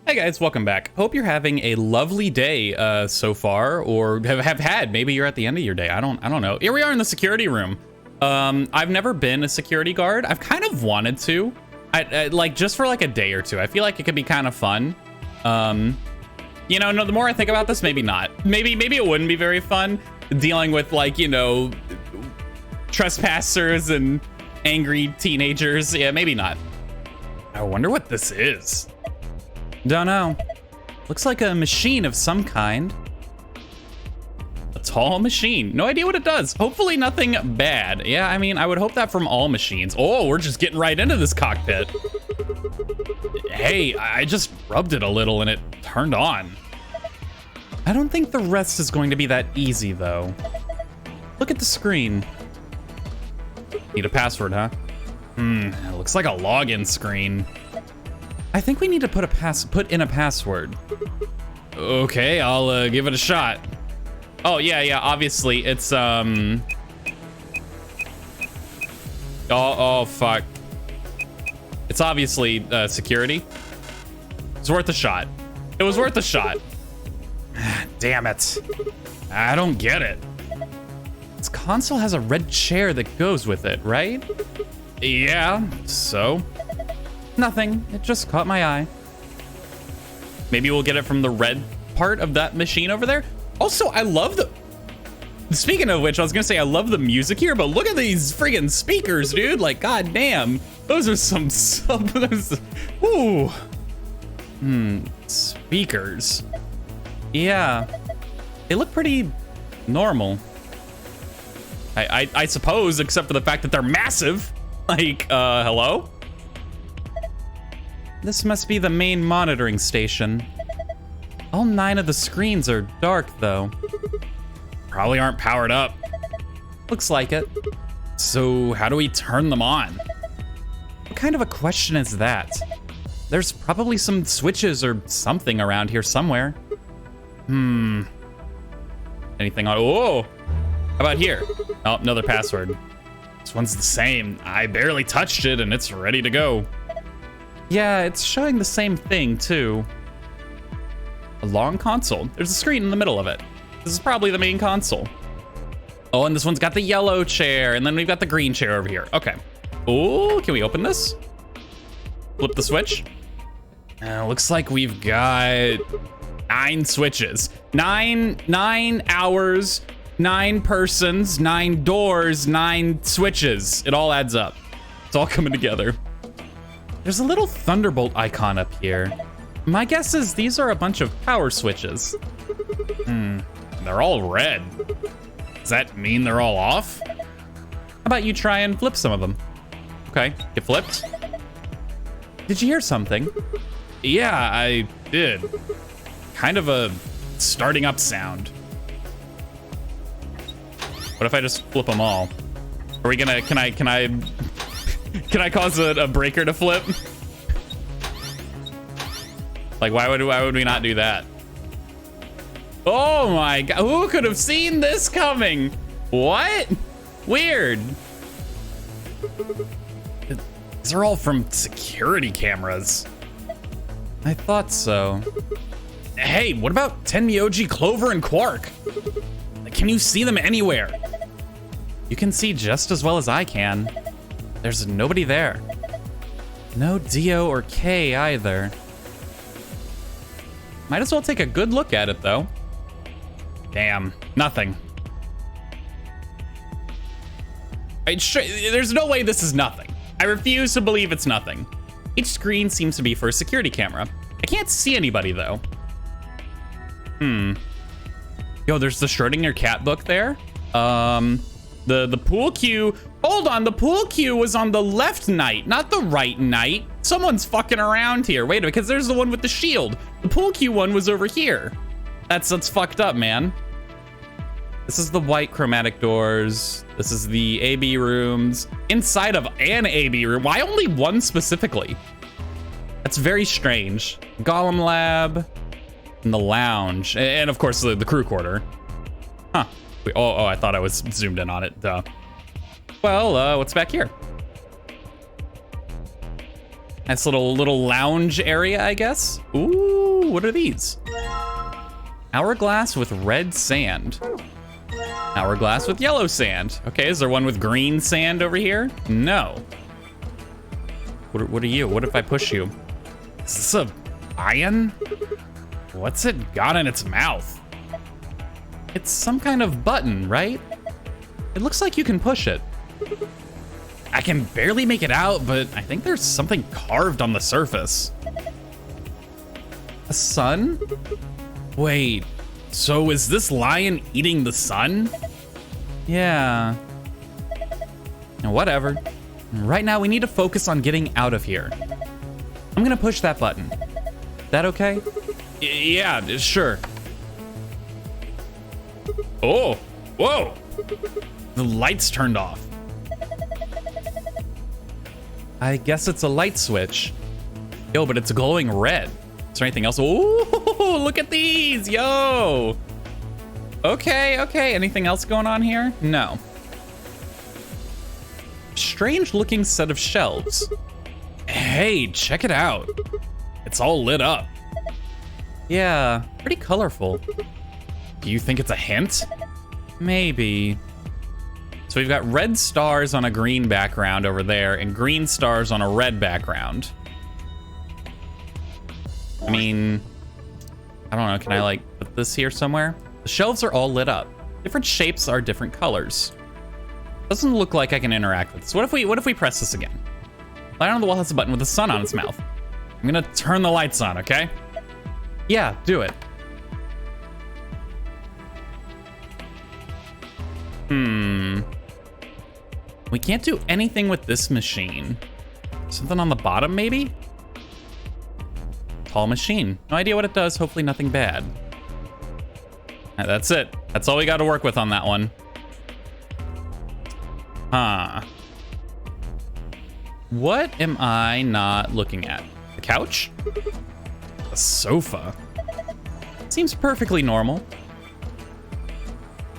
Hey guys, welcome back. Hope you're having a lovely day so far, or have had. Maybe you're at the end of your day. I don't know. Here we are in the security room. I've never been a security guard. I've kind of wanted to, I like just for like a day or two. I feel like it could be kind of fun. You know, no, the more I think about this, maybe not. Maybe it wouldn't be very fun dealing with, like, you know, trespassers and angry teenagers. Yeah, maybe not. I wonder what this is. Don't know. Looks like a machine of some kind. A tall machine. No idea what it does. Hopefully nothing bad. Yeah, I mean, I would hope that from all machines. Oh, we're just getting right into this cockpit. Hey, I just rubbed it a little and it turned on. I don't think the rest is going to be that easy, though. Look at the screen. Need a password, huh? It looks like a login screen. I think we need to put in a password. Okay, I'll give it a shot. Oh, yeah, obviously it's oh, fuck. It's obviously security. It's worth a shot. It was worth a shot. Damn it. I don't get it. This console has a red chair that goes with it, right? Yeah, so? Nothing, it just caught my eye. Maybe we'll get it from the red part of that machine over there. Also, I love the... Speaking of which, I was gonna say I love the music here, but look at these friggin' speakers, dude. Like, goddamn. Those are some those, ooh. Speakers. Yeah, they look pretty normal. I suppose, except for the fact that they're massive. Like, hello? This must be the main monitoring station. All 9 of the screens are dark, though. Probably aren't powered up. Looks like it. So how do we turn them on? What kind of a question is that? There's probably some switches or something around here somewhere. Anything on, oh, how about here? Oh, another password. This one's the same. I barely touched it and it's ready to go. Yeah, it's showing the same thing too. A long console. There's a screen in the middle of it. This is probably the main console. Oh, and this one's got the yellow chair, and then we've got the green chair over here. Okay. Oh, can we open this? Flip the switch. Looks like we've got 9 switches. 9 hours, 9 persons, 9 doors, 9 switches. It all adds up. It's all coming together. There's a little thunderbolt icon up here. My guess is these are a bunch of power switches. They're all red. Does that mean they're all off? How about you try and flip some of them? Okay, get flipped. Did you hear something? Yeah, I did. Kind of a starting up sound. What if I just flip them all? Are we gonna, can I cause a breaker to flip? Like, why would we not do that? Oh my God, who could have seen this coming? What? Weird. These are all from security cameras. I thought so. Hey, what about Tenmyoji, Clover, and Quark? Can you see them anywhere? You can see just as well as I can. There's nobody there. No Dio or K either. Might as well take a good look at it, though. Damn, nothing. There's no way this is nothing. I refuse to believe it's nothing. Each screen seems to be for a security camera. I can't see anybody, though. Yo, there's the Schrodinger cat book there. The pool cue. Hold on, the pool cue was on the left night, not the right night. Someone's fucking around here. Wait a minute, because there's the one with the shield. The pool cue one was over here. That's fucked up, man. This is the white chromatic doors. This is the AB rooms. Inside of an AB room. Why only one specifically? That's very strange. Golem lab and the lounge. And of course the crew quarter. Huh. Oh, I thought I was zoomed in on it. Duh. Well, what's back here? Nice little lounge area, I guess. Ooh, Ooh, what are these? Hourglass with red sand. Hourglass with yellow sand. Okay, is there one with green sand over here? No. What are you? What if I push you? Is this a lion? What's it got in its mouth? It's some kind of button, right? It looks like you can push it. I can barely make it out, but I think there's something carved on the surface. A sun? Wait, so is this lion eating the sun? Yeah. Whatever. Right now, we need to focus on getting out of here. I'm gonna push that button. That okay? Yeah, sure. Oh, whoa. The lights turned off. I guess it's a light switch. Yo, but it's glowing red. Is there anything else? Oh, look at these, yo. Okay, okay, anything else going on here? No. Strange looking set of shelves. Hey, check it out. It's all lit up. Yeah, pretty colorful. Do you think it's a hint? Maybe. So we've got red stars on a green background over there and green stars on a red background. I mean, I don't know, can I like put this here somewhere? The shelves are all lit up. Different shapes are different colors. Doesn't look like I can interact with this. What if we press this again? Light on the wall has a button with a sun on its mouth. I'm gonna turn the lights on, okay? Yeah, do it. We can't do anything with this machine. Something on the bottom, maybe? Tall machine. No idea what it does. Hopefully nothing bad. That's it. That's all we got to work with on that one. Huh. What am I not looking at? The couch? The sofa? Seems perfectly normal.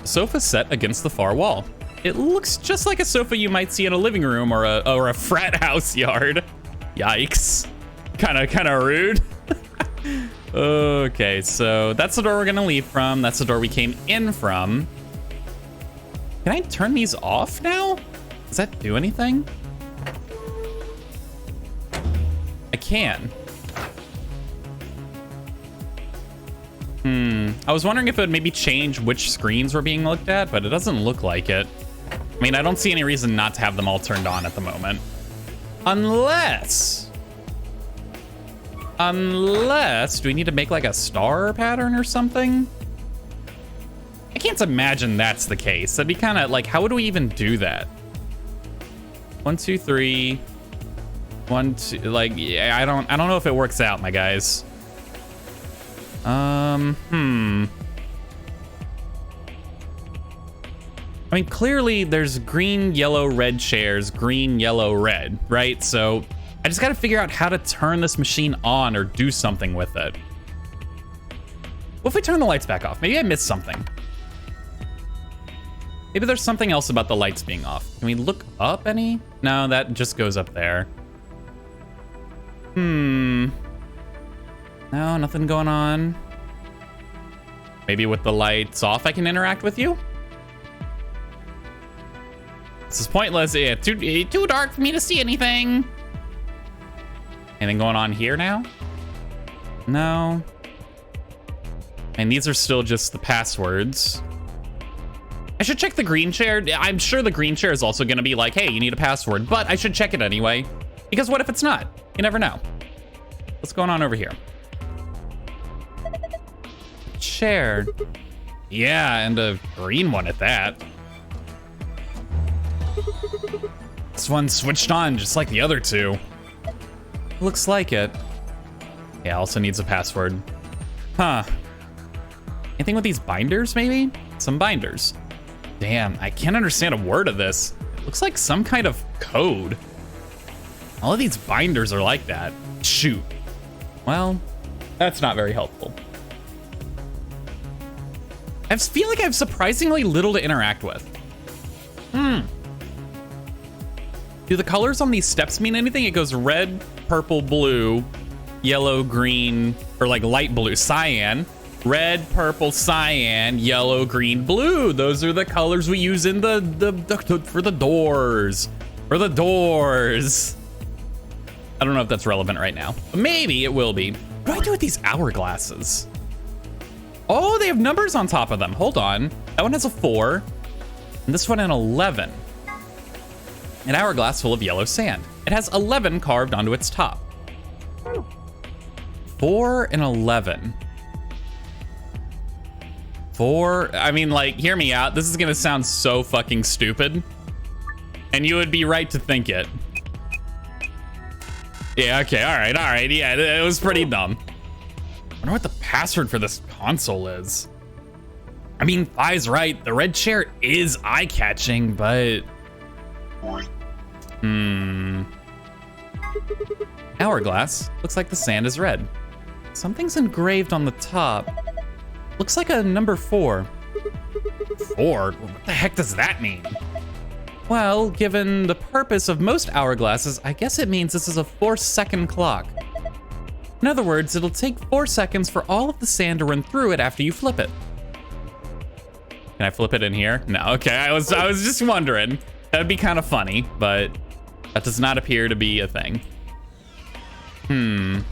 The sofa set against the far wall. It looks just like a sofa you might see in a living room or a frat house yard. Yikes. Kinda rude. Okay, so that's the door we're gonna leave from. That's the door we came in from. Can I turn these off now? Does that do anything? I can. I was wondering if it would maybe change which screens were being looked at, but it doesn't look like it. I mean, I don't see any reason not to have them all turned on at the moment. Unless, do we need to make like a star pattern or something? I can't imagine that's the case. That'd be kind of like, how would we even do that? 1, 2, 3. 1, 2, like, yeah, I don't know if it works out, my guys. I mean, clearly there's green, yellow, red chairs, green, yellow, red, right? So I just gotta figure out how to turn this machine on or do something with it. What if we turn the lights back off? Maybe I missed something. Maybe there's something else about the lights being off. Can we look up any? No, that just goes up there. No, nothing going on. Maybe with the lights off, I can interact with you? This is pointless. Yeah, too dark for me to see anything. Anything going on here now? No. And these are still just the passwords. I should check the green chair. I'm sure the green chair is also gonna be like, hey, you need a password, but I should check it anyway. Because what if it's not? You never know. What's going on over here? Chair. Yeah, and a green one at that. This one's switched on just like the other two. Looks like it. Yeah, also needs a password. Huh. Anything with these binders, maybe? Some binders. Damn, I can't understand a word of this. It looks like some kind of code. All of these binders are like that. Shoot. Well, that's not very helpful. I feel like I have surprisingly little to interact with. Do the colors on these steps mean anything? It goes red, purple, blue, yellow, green, or like light blue, cyan, red, purple, cyan, yellow, green, blue. Those are the colors we use in the for the doors. For the doors. I don't know if that's relevant right now, but maybe it will be. What do I do with these hourglasses? Oh, they have numbers on top of them. Hold on. That one has a 4, and this one an 11. An hourglass full of yellow sand. It has 11 carved onto its top. 4 and 11. 4, I mean, like, hear me out. This is gonna sound so fucking stupid. And you would be right to think it. Yeah, okay, all right, yeah, it was pretty dumb. I wonder what the password for this console is. I mean, Fi's right, the red chair is eye-catching, but... Hourglass. Looks like the sand is red. Something's engraved on the top. Looks like a number 4. 4? What the heck does that mean? Well, given the purpose of most hourglasses, I guess it means this is a 4-second clock. In other words, it'll take 4 seconds for all of the sand to run through it after you flip it. Can I flip it in here? No, okay, I was just wondering. That'd be kind of funny, but that does not appear to be a thing. I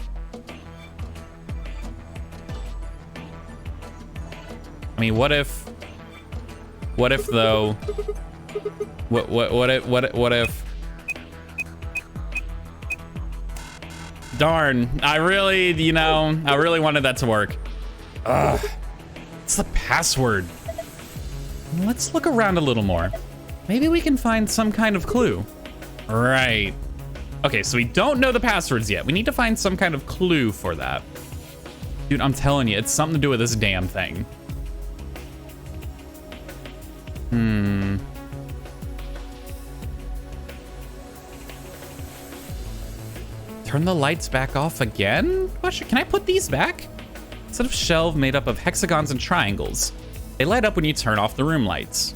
mean, what if though? What if? Darn, I really wanted that to work. Ugh, it's the password. Let's look around a little more. Maybe we can find some kind of clue. Right. Okay, so we don't know the passwords yet. We need to find some kind of clue for that. Dude, I'm telling you, it's something to do with this damn thing. Turn the lights back off again? Can I put these back? Instead of shelf made up of hexagons and triangles, they light up when you turn off the room lights.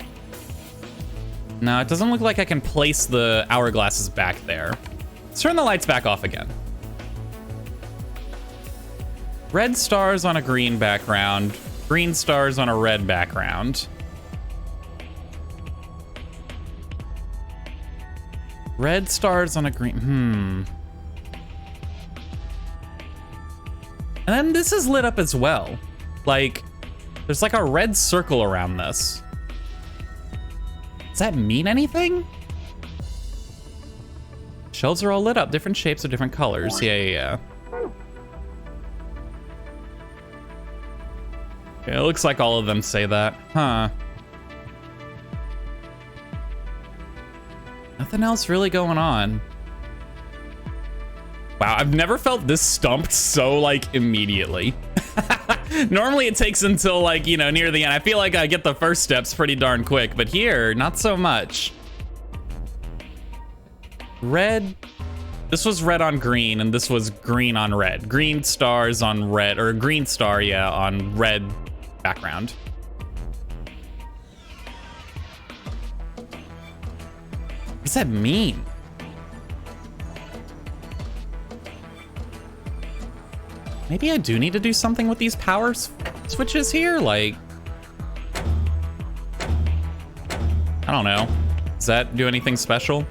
No, it doesn't look like I can place the hourglasses back there. Let's turn the lights back off again. Red stars on a green background, green stars on a red background. Red stars on a green, And then this is lit up as well. Like, there's like a red circle around this. Does that mean anything? Shelves are all lit up, different shapes of different colors. Yeah. Okay, it looks like all of them say that. Huh. Nothing else really going on. Wow, I've never felt this stumped so, like, immediately. Normally it takes until, like, you know, near the end. I feel like I get the first steps pretty darn quick, but here, not so much. Red. This was red on green, and this was green on red. Green stars on red, or green star, yeah, on red background. What does that mean? Maybe I do need to do something with these power switches here, like... I don't know. Does that do anything special?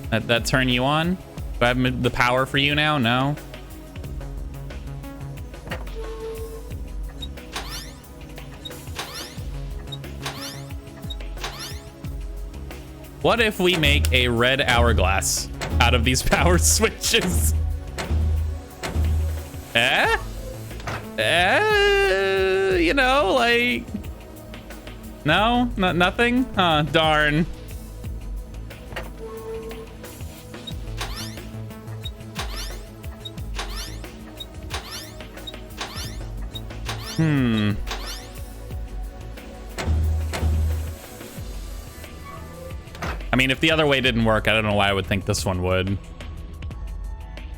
That turn you on? Do I have the power for you now? No? What if we make a red hourglass out of these power switches? You know, like... No? Nothing? Huh, darn. I mean, if the other way didn't work, I don't know why I would think this one would.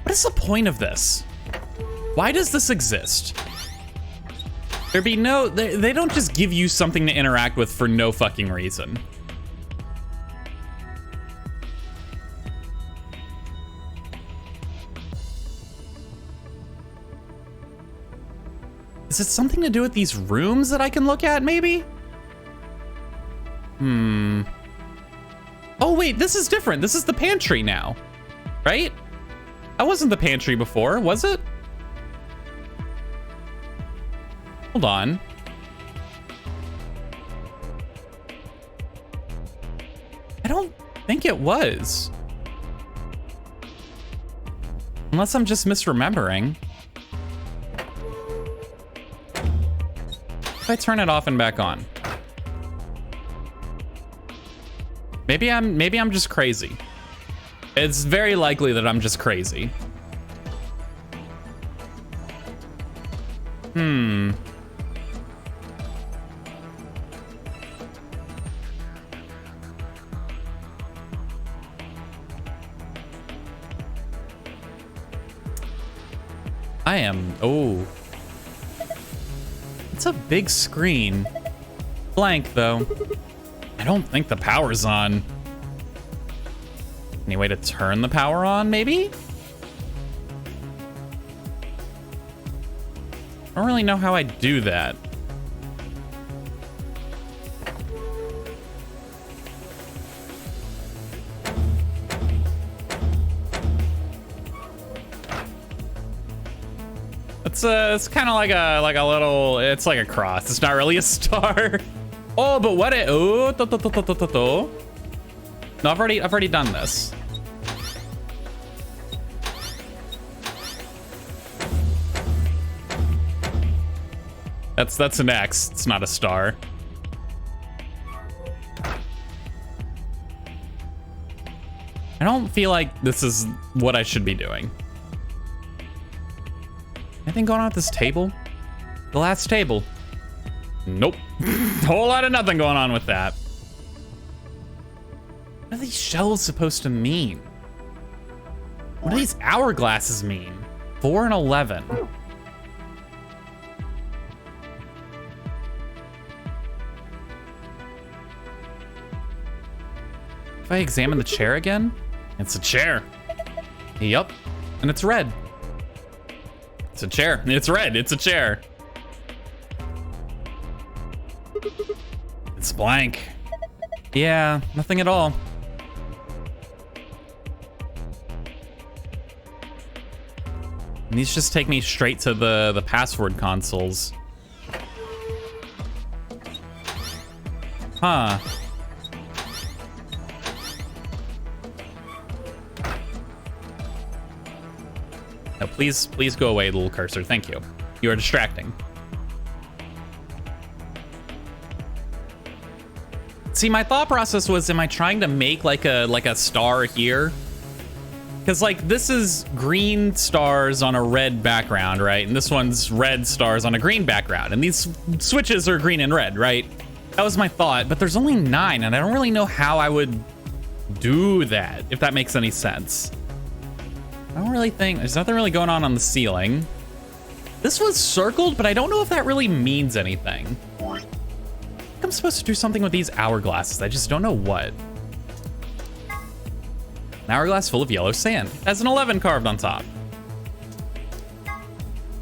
What is the point of this? Why does this exist? There'd be no... They don't just give you something to interact with for no fucking reason. Is it something to do with these rooms that I can look at, maybe? Oh, wait, this is different. This is the pantry now, right? That wasn't the pantry before, was it? Hold on. I don't think it was. Unless I'm just misremembering. If I turn it off and back on. Maybe I'm just crazy. It's very likely that I'm just crazy. Oh. It's a big screen. Blank, though. I don't think the power's on. Any way to turn the power on, maybe? I don't really know how I do that. It's kind of like a little, it's like a cross. It's not really a star. Oh, but what it, oh, no, I've already done this. That's an X. It's not a star. I don't feel like this is what I should be doing. Anything going on at this table? The last table? Nope. Whole lot of nothing going on with that. What are these shells supposed to mean? What do these hourglasses mean? 4 and 11. If I examine the chair again, it's a chair. Yup, and it's red. It's a chair. It's red. It's a chair. It's blank. Yeah, nothing at all. And these just take me straight to the password consoles. Huh. No, please go away, little cursor. Thank you. You are distracting. See, my thought process was, am I trying to make like a star here? Because like this is green stars on a red background, right? And this one's red stars on a green background. And these switches are green and red, right? That was my thought, but there's only 9, and I don't really know how I would do that, if that makes any sense. I don't really think, there's nothing really going on the ceiling. This was circled, but I don't know if that really means anything. I think I'm supposed to do something with these hourglasses. I just don't know what. An hourglass full of yellow sand. It has an 11 carved on top.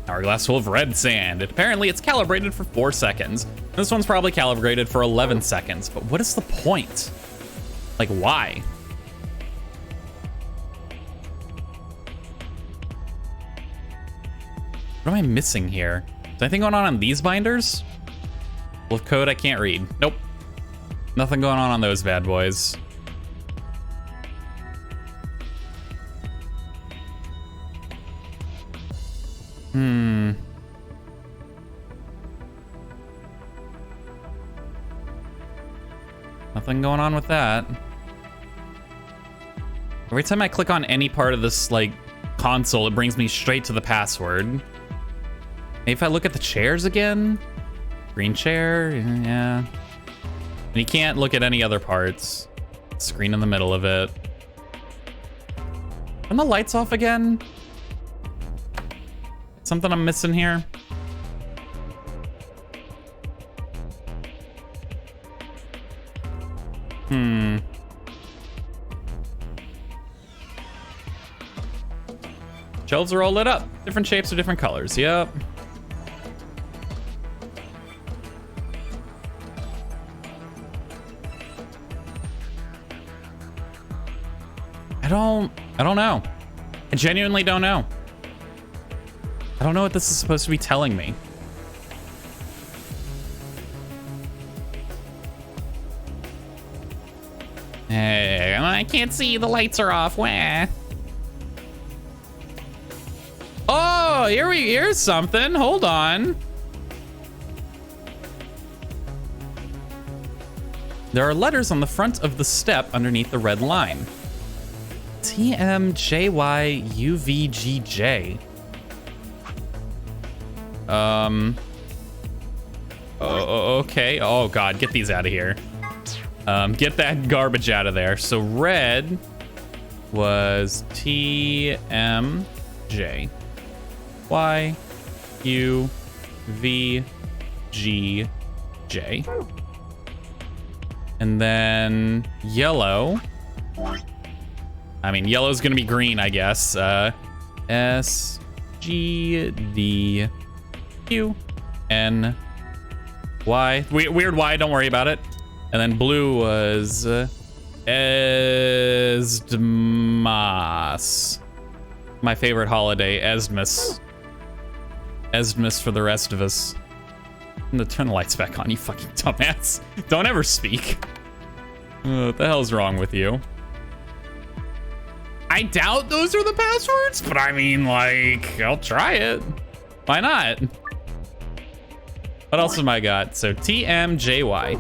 Hourglass full of red sand. Apparently it's calibrated for 4 seconds. This one's probably calibrated for 11 seconds. But what is the point? Like, why? What am I missing here? Is anything going on these binders? With code I can't read. Nope. Nothing going on those bad boys. Nothing going on with that. Every time I click on any part of this, like, console, it brings me straight to the password. Maybe if I look at the chairs again? Green chair, yeah. And you can't look at any other parts. Screen in the middle of it. Turn the lights off again? Something I'm missing here? Shelves are all lit up. Different shapes or different colors, yep. I don't know. I genuinely don't know. I don't know what this is supposed to be telling me. Hey, I can't see. The lights are off. Wah. Oh, here's something. Hold on. There are letters on the front of the step underneath the red line. TMJYUVGJ. Okay. Oh God, get these out of here. Get that garbage out of there. So red was TMJ. YUVGJ. And then yellow. I mean, yellow's gonna be green, I guess. SGDQNY. Weird Y, don't worry about it. And then blue was Esdmas. My favorite holiday, Esdmas. Esdmas for the rest of us. I'm gonna turn the lights back on, you fucking dumbass. Don't ever speak. What the hell's wrong with you? I doubt those are the passwords, but I mean, like, I'll try it. Why not? What else have I got? So TMJY.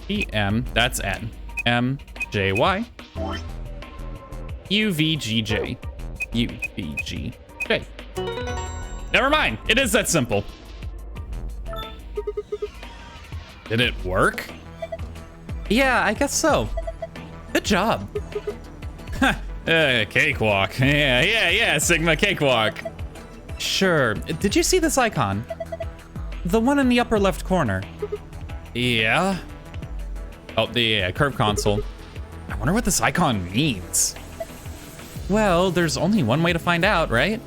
TM, that's N. MJY. UVGJ. UVGJ. Never mind. It is that simple. Did it work? Yeah, I guess so. Good job. Cakewalk. Yeah, Sigma cakewalk. Sure. Did you see this icon? The one in the upper left corner. Yeah. Oh, the curve console. I wonder what this icon means. Well, there's only one way to find out, right?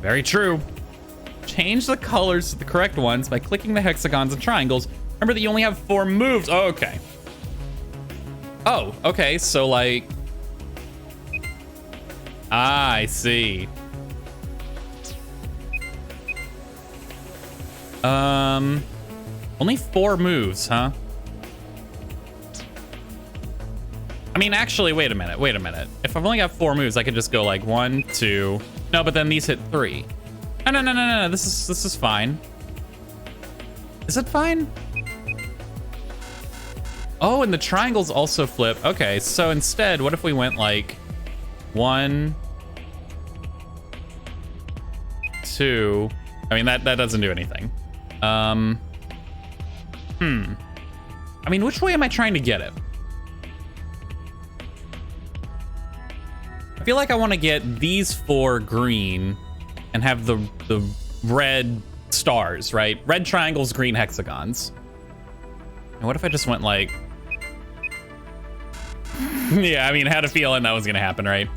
Very true. Change the colors to the correct ones by clicking the hexagons and triangles. Remember that you only have 4 moves. Oh, okay. Oh, okay, so like... Ah, I see. Only 4 moves, huh? I mean, actually, wait a minute. If I've only got 4 moves, I could just go like 1, 2. No, but then these hit 3. No. This is fine. Is it fine? Oh, and the triangles also flip. Okay, so instead, what if we went like 1, 2? I mean, that doesn't do anything. I mean, which way am I trying to get it? I feel like I want to get these 4 green and have the red stars, right? Red triangles, green hexagons. And what if I just went like... Yeah, I mean, I had a feeling that was gonna happen, right?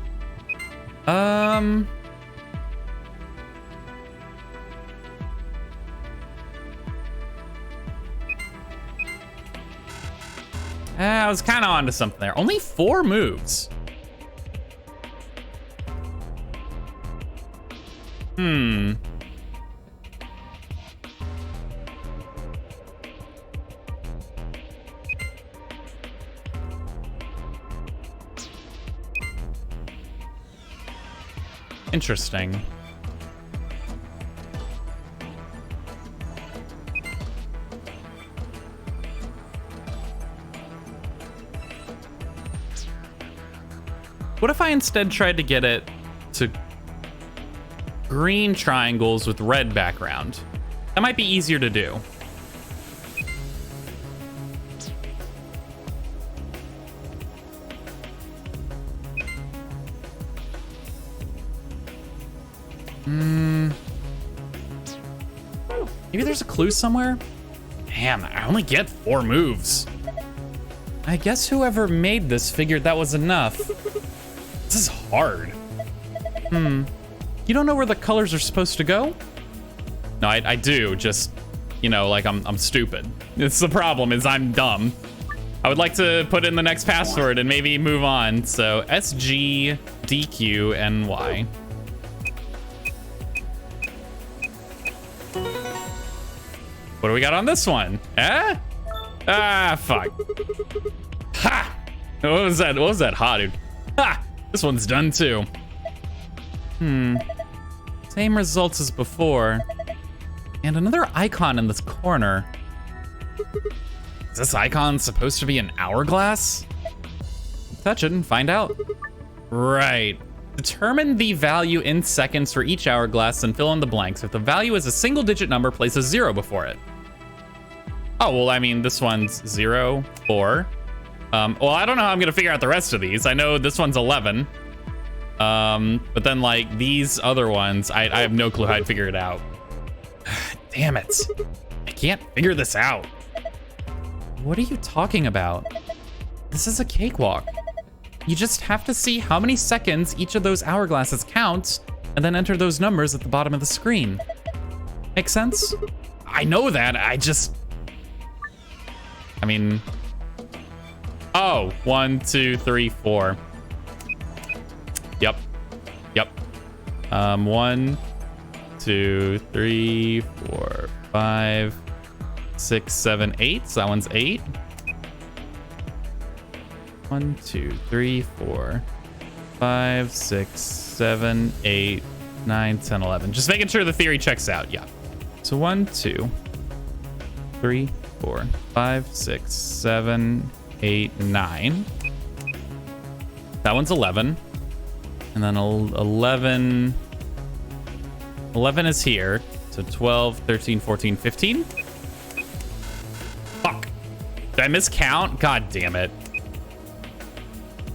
I was kind of onto something there. Only 4 moves. Interesting. What if I instead tried to get it to green triangles with red background? That might be easier to do. Maybe there's a clue somewhere? Damn, I only get 4 moves. I guess whoever made this figured that was enough. This is hard. You don't know where the colors are supposed to go? No, I do, just, you know, like I'm stupid. It's the problem is I'm dumb. I would like to put in the next password and maybe move on. So SGDQNY. What do we got on this one? Eh? Ah, fuck. Ha! What was that? What was that? Ha, dude. Ha! This one's done too. Same results as before. And another icon in this corner. Is this icon supposed to be an hourglass? Touch it and find out. Right. Determine the value in seconds for each hourglass and fill in the blanks. If the value is a single-digit number, place a 0 before it. Oh, well, I mean, this one's 0, 4. Well, I don't know how I'm gonna figure out the rest of these. I know this one's 11. But then, like, these other ones, I have no clue how I'd figure it out. Damn it. I can't figure this out. What are you talking about? This is a cakewalk. You just have to see how many seconds each of those hourglasses counts and then enter those numbers at the bottom of the screen. Make sense? I know that, I mean... Oh, 1, 2, 3, 4. Yep. 1, 2, 3, 4, 5, 6, 7, 8. So that one's 8. 1, 2, 3, 4, 5, 6, 7, 8, 9, 10, 11. Just making sure the theory checks out. Yeah. So 1, 2, 3, 4, 5, 6, 7, 8, 9. That one's 11. And then 11 is here. So 12, 13, 14, 15. Fuck. Did I miscount? God damn it.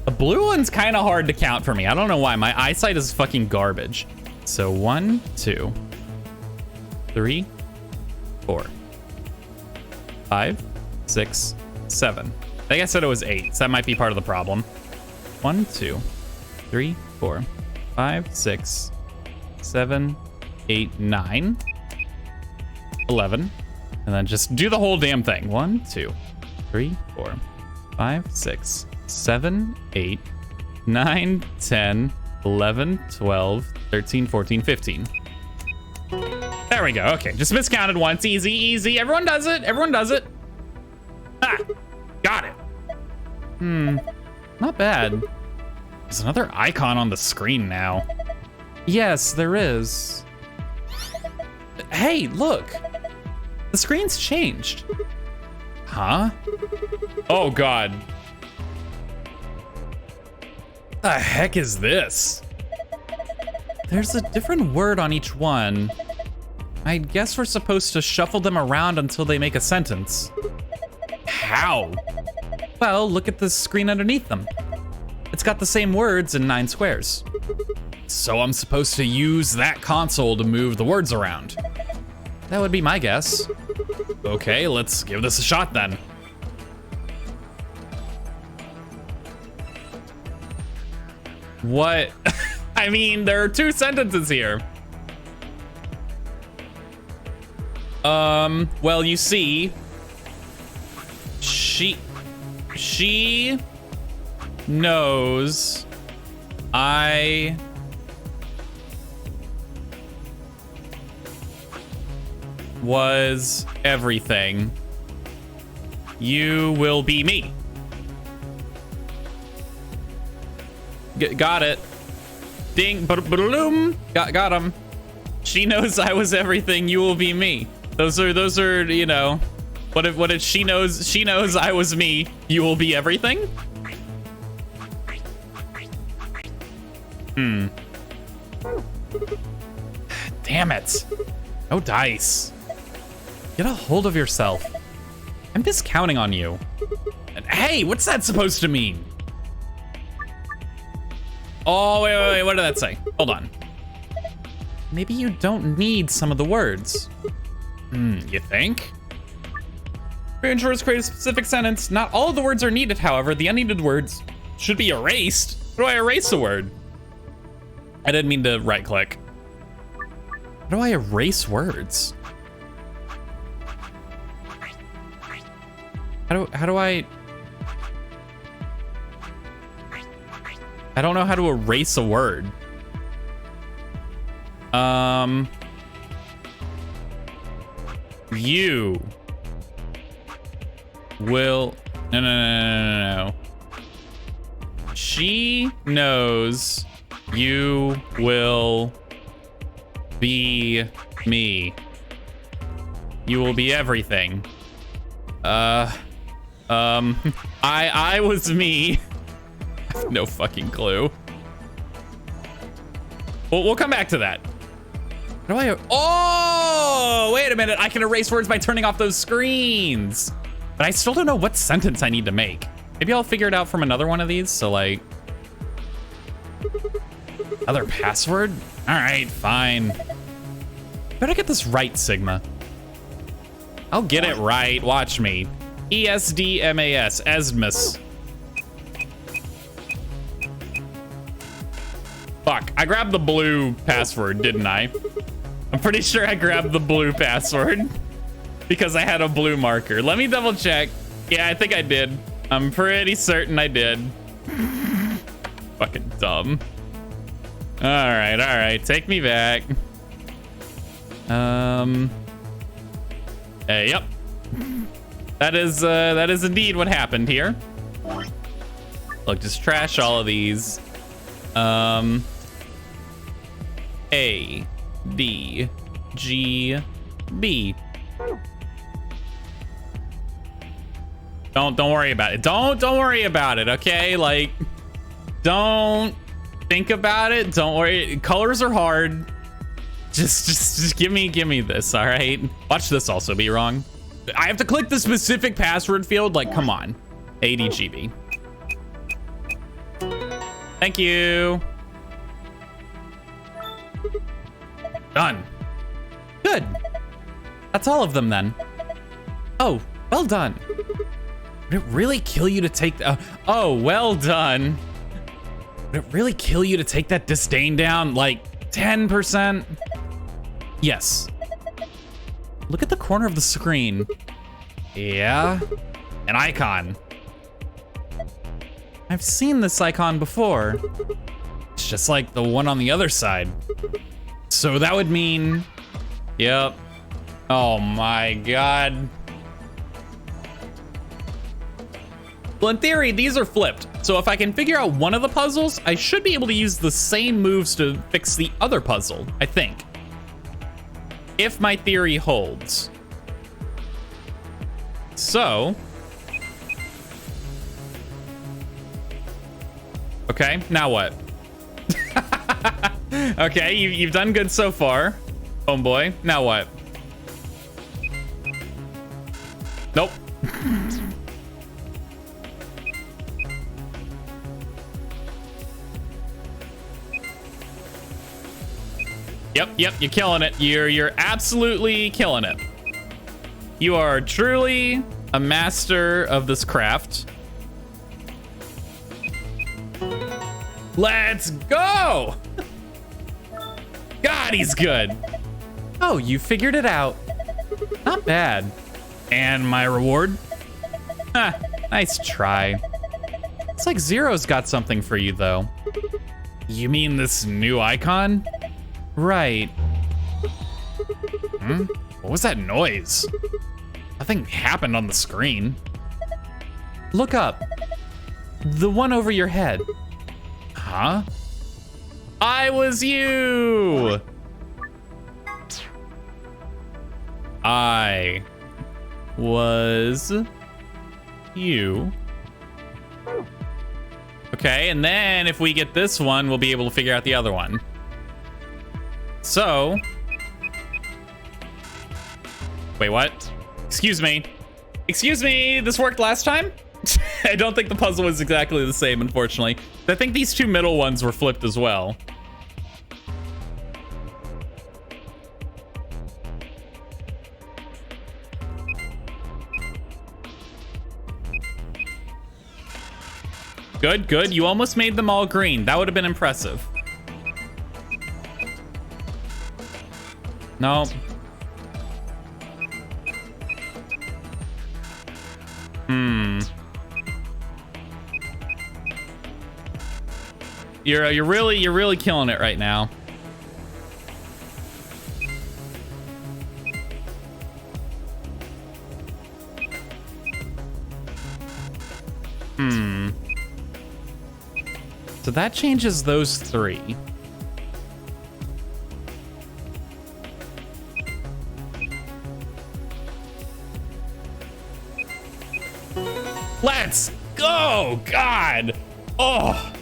The blue one's kind of hard to count for me. I don't know why. My eyesight is fucking garbage. So 1, 2, 3, 4, 5, 6, 7. I think I said it was 8, so that might be part of the problem. 1, 2, 3, 4, 5, 6, 7, 8, 9, 11. And then just do the whole damn thing. 1, 2, 3, 4, 5, 6, 7, 8, 9, 10, 11, 12, 13, 14, 15. There we go. Okay, just miscounted once. Easy, easy. Everyone does it. Everyone does it. Ah, got it. Not bad. There's another icon on the screen now. Yes, there is. Hey, look. The screen's changed. Huh? Oh, God. The heck is this? There's a different word on each one. I guess we're supposed to shuffle them around until they make a sentence. How? Well, look at the screen underneath them. It's got the same words in 9 squares. So I'm supposed to use that console to move the words around. That would be my guess. Okay, let's give this a shot then. What? I mean, there are 2 sentences here. Well, you see, she knows I was everything. You will be me. Got it. Ding, ba-da-ba-da-loom. Got him. She knows I was everything. You will be me. Those are, you know, what if she knows I was me, you will be everything? Damn it. No dice. Get a hold of yourself. I'm discounting on you. And hey, what's that supposed to mean? Oh, wait, what did that say? Hold on. Maybe you don't need some of the words. You think? Reinsurers create a specific sentence. Not all of the words are needed, however. The unneeded words should be erased. How do I erase a word? I didn't mean to right click. How do I erase words? How do I don't know how to erase a word. You will... No. She knows you will be me. You will be everything. I was me. I have no fucking clue. We'll come back to that. How do I... Oh, wait a minute. I can erase words by turning off those screens. But I still don't know what sentence I need to make. Maybe I'll figure it out from another one of these. So like... Other password? All right, fine. Better get this right, Sigma. I'll get it right. Watch me. ESDMAS. Esmus. Fuck. I grabbed the blue password, didn't I? I'm pretty sure I grabbed the blue password because I had a blue marker. Let me double check. Yeah, I think I did. I'm pretty certain I did. Fucking dumb. All right. Take me back. Yep. That is indeed what happened here. Look, just trash all of these. A, D, G, B. Don't worry about it. Don't worry about it, okay? Like, don't think about it. Don't worry. Colors are hard. Just give me this, all right? Watch this also be wrong. I have to click the specific password field. Like, come on. ADGB. Thank you. Done. Good. That's all of them then. Oh, well done. Would it really kill you to take the... oh, well done. Would it really kill you to take that disdain down? Like 10%? Yes. Look at the corner of the screen. Yeah. An icon. I've seen this icon before. It's just like the one on the other side. So that would mean... Yep. Oh my god. Well, in theory, these are flipped. So if I can figure out one of the puzzles, I should be able to use the same moves to fix the other puzzle, I think. If my theory holds. So... okay, now what? Okay, you've done good so far, homeboy. Now what? Nope. Yep, you're killing it. You're absolutely killing it. You are truly a master of this craft. Let's go! God, he's good. Oh, you figured it out. Not bad. And my reward? Huh, nice try. It's like Zero's got something for you, though. You mean this new icon? Right. What was that noise? Nothing happened on the screen. Look up. The one over your head. Huh? I was you! I was you. Okay, and then if we get this one, we'll be able to figure out the other one. So... wait, what? Excuse me. Excuse me, this worked last time? I don't think the puzzle was exactly the same, unfortunately. I think these two middle ones were flipped as well. Good, good. You almost made them all green. That would have been impressive. No. You're really killing it right now. So that changes those three. Let's go! God! Oh!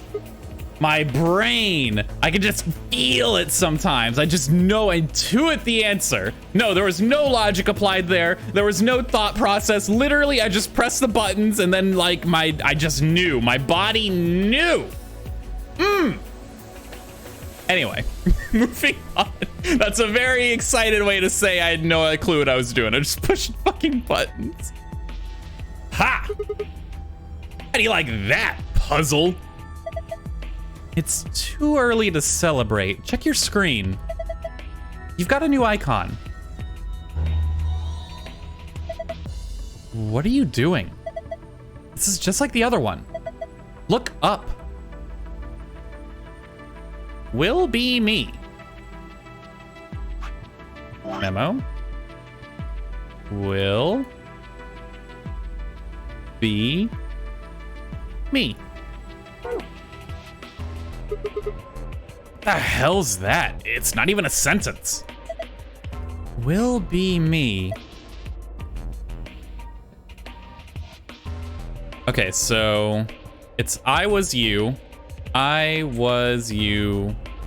My brain! I can just feel it sometimes. I just know, I intuit the answer. No, there was no logic applied there. There was no thought process. Literally, I just pressed the buttons and then like I just knew. My body knew. Anyway, moving on. That's a very excited way to say I had no clue what I was doing. I just pushed fucking buttons. Ha! How do you like that, puzzle? It's too early to celebrate. Check your screen. You've got a new icon. What are you doing? This is just like the other one. Look up. Will be me. Memo. Will be me. What the hell's that? It's not even a sentence. Will be me. Okay, so it's I was you,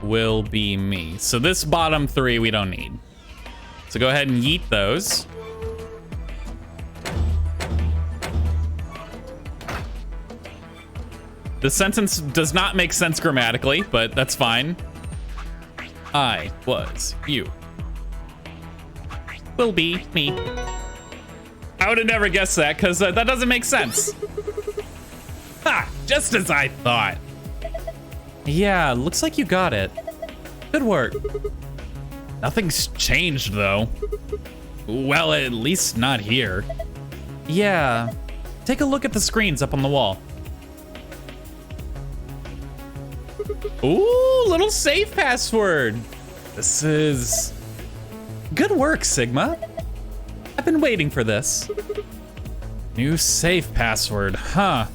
will be me. So this bottom three we don't need. So go ahead and yeet those. The sentence does not make sense grammatically, but that's fine. I was you. Will be me. I would have never guessed that because that doesn't make sense. Ha! Just as I thought. Yeah, looks like you got it. Good work. Nothing's changed though. Well, at least not here. Yeah. Take a look at the screens up on the wall. Ooh, little safe password. This is... Good work, Sigma. I've been waiting for this. New safe password, huh?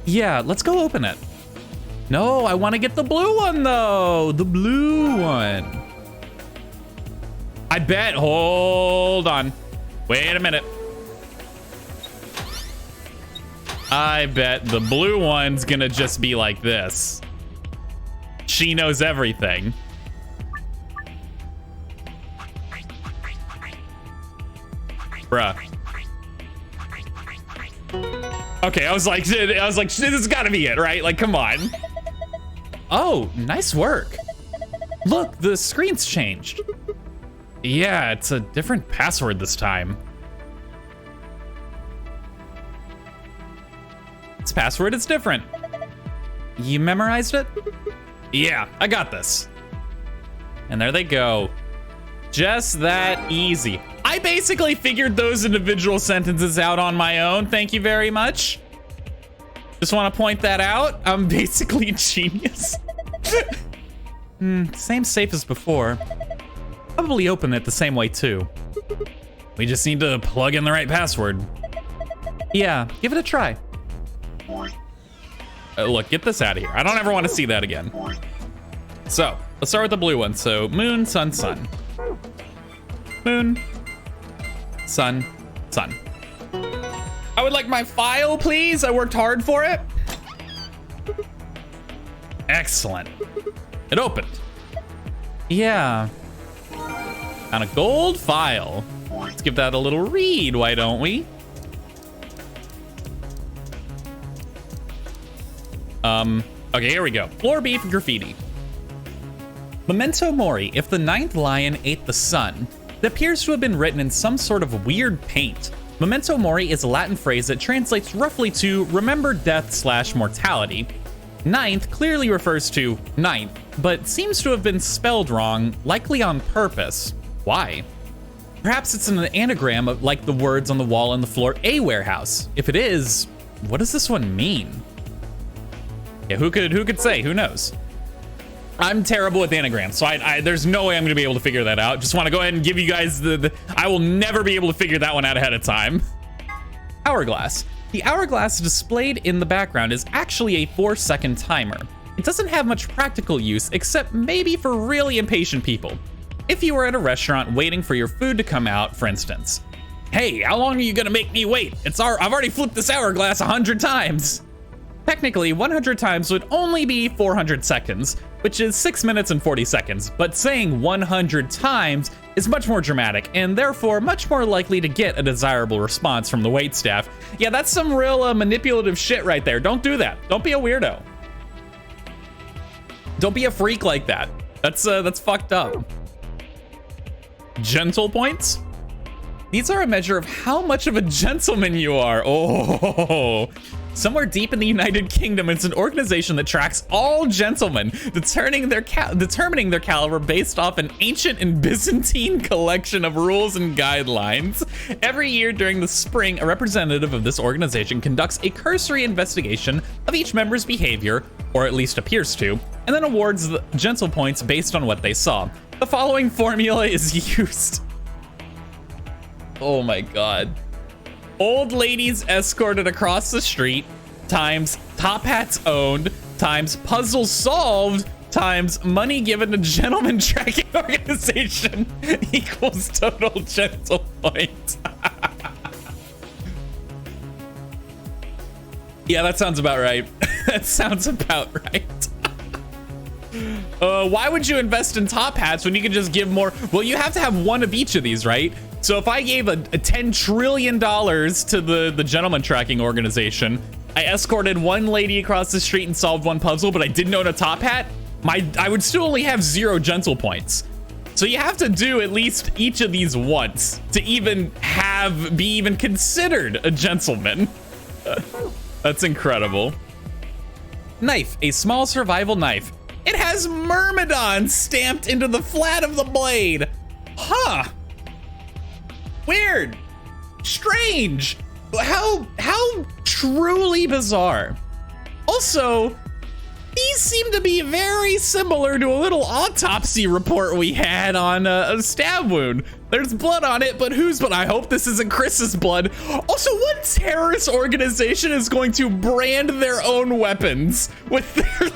Yeah, let's go open it. No, I want to get the blue one, though. The blue one. I bet, hold on. Wait a minute. I bet the blue one's gonna just be like this. She knows everything. Bruh. Okay, I was like, this has gotta be it, right? Like, come on. Oh, nice work. Look, the screen's changed. Yeah, it's a different password this time. This password is different. You memorized it? Yeah, I got this. And there they go. Just that easy. I basically figured those individual sentences out on my own. Thank you very much. Just want to point that out. I'm basically a genius. Same safe as before. Probably open it the same way too. We just need to plug in the right password. Yeah, give it a try. Look, get this out of here. I don't ever want to see that again. So, let's start with the blue one. So, moon, sun, sun. Moon, sun, sun. I would like my file, please. I worked hard for it. Excellent. It opened. Yeah. On a gold file. Let's give that a little read, why don't we? Okay, here we go. Floor beef graffiti. Memento Mori, if the ninth lion ate the sun. It appears to have been written in some sort of weird paint. Memento Mori is a Latin phrase that translates roughly to remember death / mortality. Ninth clearly refers to ninth, but seems to have been spelled wrong, likely on purpose. Why? Perhaps it's an anagram of like the words on the wall on the floor, a warehouse. If it is, what does this one mean? Yeah, who could say? Who knows? I'm terrible with anagrams, so there's no way I'm gonna be able to figure that out. Just want to go ahead and give you guys I will never be able to figure that one out ahead of time. Hourglass. The hourglass displayed in the background is actually a 4-second timer. It doesn't have much practical use, except maybe for really impatient people. If you were at a restaurant waiting for your food to come out, for instance. Hey, how long are you gonna make me wait? I've already flipped this hourglass 100 times. Technically, 100 times would only be 400 seconds, which is 6 minutes and 40 seconds, but saying 100 times is much more dramatic and therefore much more likely to get a desirable response from the waitstaff. Yeah, that's some real manipulative shit right there. Don't do that. Don't be a weirdo. Don't be a freak like that. That's fucked up. Gentle points? These are a measure of how much of a gentleman you are. Oh. Somewhere deep in the United Kingdom, it's an organization that tracks all gentlemen, determining their caliber based off an ancient and Byzantine collection of rules and guidelines. Every year during the spring, a representative of this organization conducts a cursory investigation of each member's behavior, or at least appears to, and then awards the gentle points based on what they saw. The following formula is used. Oh my god. Old ladies escorted across the street times top hats owned times puzzles solved times money given to gentleman tracking organization equals total gentle points. Yeah, that sounds about right. That sounds about right. Why would you invest in top hats when you can just give more? Well, you have to have one of each of these, right? So if I gave a $10 trillion to the gentleman tracking organization, I escorted one lady across the street and solved one puzzle, but I didn't own a top hat, I would still only have 0 gentle points. So you have to do at least each of these once to even be even considered a gentleman. That's incredible. Knife, a small survival knife. It has Myrmidon stamped into the flat of the blade. Huh. Weird. Strange. How truly bizarre. Also, these seem to be very similar to a little autopsy report we had on a stab wound. There's blood on it, but whose blood? I hope this isn't Chris's blood. Also, what terrorist organization is going to brand their own weapons with their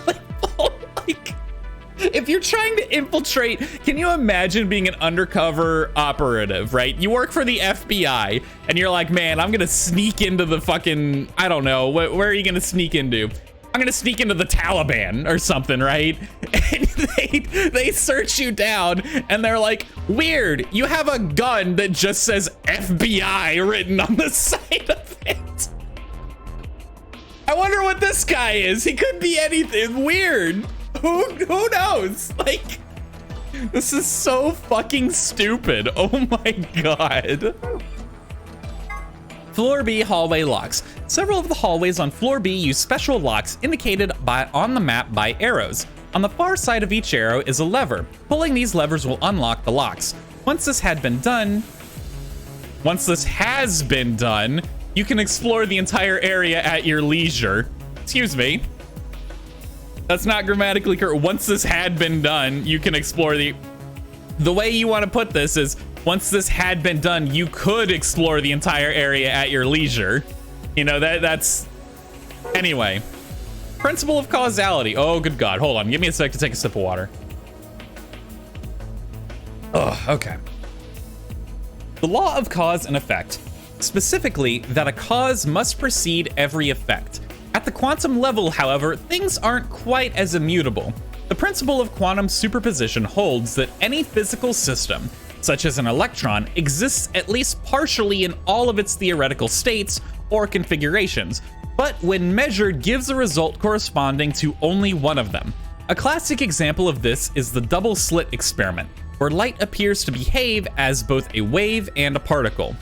like, if you're trying to infiltrate, can you imagine being an undercover operative, right? You work for the FBI and you're like, man, I'm gonna sneak into the fucking, I don't know, where are you gonna sneak into? I'm gonna sneak into the Taliban or something, right? And they search you down and they're like, weird, you have a gun that just says FBI written on the side of it. I wonder what this guy is. He could be anything weird. Who knows? Like, this is so fucking stupid. Oh my god. Floor B hallway locks. Several of the hallways on floor B use special locks indicated on the map by arrows. On the far side of each arrow is a lever. Pulling these levers will unlock the locks. Once this has been done, you can explore the entire area at your leisure. Excuse me. That's not grammatically correct. Once this had been done, you can explore the way you want to put this is, once this had been done, you could explore the entire area at your leisure. You know, that's... Anyway. Principle of causality. Oh, good God. Hold on. Give me a sec to take a sip of water. Oh, okay. The law of cause and effect. Specifically, that a cause must precede every effect. At the quantum level, however, things aren't quite as immutable. The principle of quantum superposition holds that any physical system, such as an electron, exists at least partially in all of its theoretical states or configurations, but when measured gives a result corresponding to only one of them. A classic example of this is the double slit experiment, where light appears to behave as both a wave and a particle.